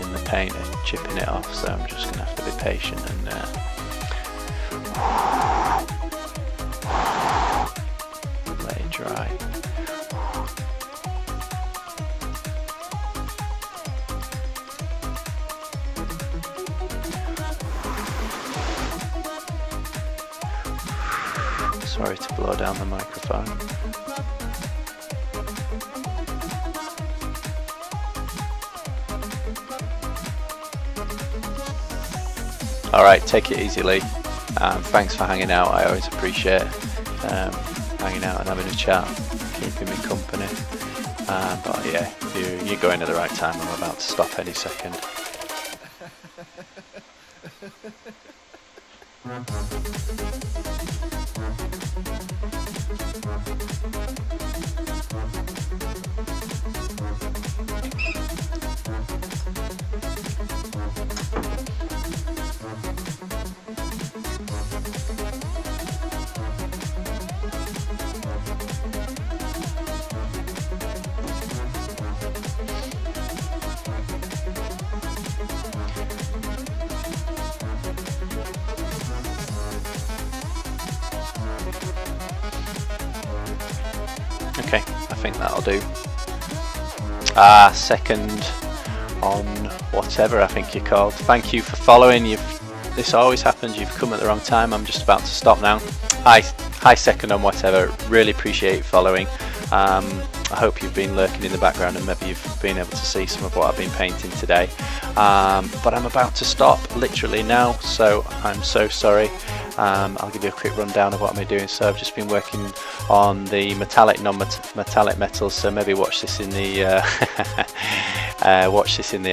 in the paint and chipping it off. So I'm just going to have to be patient and let it dry. Sorry to blow down the microphone. Alright, take it easy, Lee. Thanks for hanging out. I always appreciate hanging out and having a chat, keeping me company. But yeah, you're going at the right time. I'm about to stop any second. Okay, I think that'll do. Second on whatever I think you're called. Thank you for following. This always happens. You've come at the wrong time. I'm just about to stop now. Hi, second on whatever. Really appreciate following. I hope you've been lurking in the background and maybe you've been able to see some of what I've been painting today. But I'm about to stop literally now, so I'm so sorry. I'll give you a quick rundown of what I'm doing. So I've just been working on the metallic, non-metallic metals. So maybe watch this in the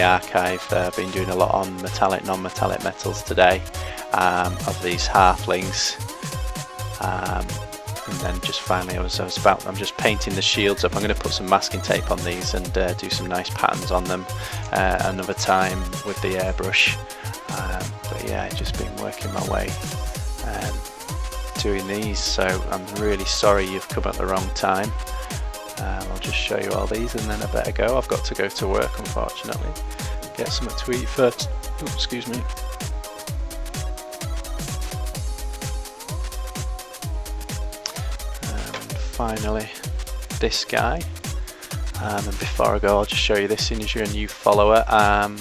archive. I've been doing a lot on metallic, non-metallic metals today of these halflings. And then just finally I'm just painting the shields up. I'm going to put some masking tape on these and do some nice patterns on them another time with the airbrush. But yeah, just been working my way doing these, so I'm really sorry you've come at the wrong time. I'll just show you all these and then I better go. I've got to go to work, unfortunately. Get something to eat first. Ooh, excuse me. Finally, this guy. And before I go, I'll just show you this. As soon as you're a new follower,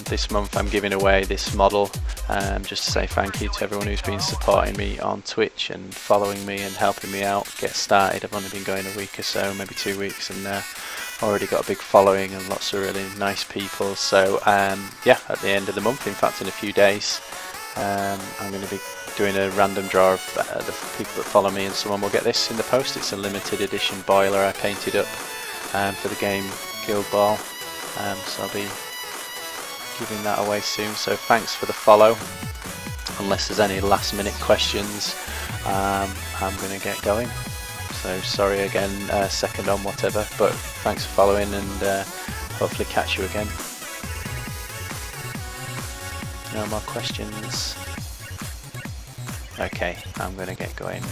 this month I'm giving away this model, just to say thank you to everyone who's been supporting me on Twitch and following me and helping me out get started. I've only been going a week or so, maybe 2 weeks, and already got a big following and lots of really nice people. So yeah, at the end of the month, in fact in a few days, I'm going to be doing a random draw of the people that follow me, and someone will get this in the post. It's a limited edition boiler I painted up for the game Guild Ball, so I'll be giving that away soon. So thanks for the follow. Unless there's any last minute questions, I'm going to get going. So sorry again, second on whatever, but thanks for following and hopefully catch you again. No more questions. Okay, I'm going to get going.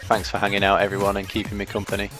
Thanks for hanging out everyone and keeping me company.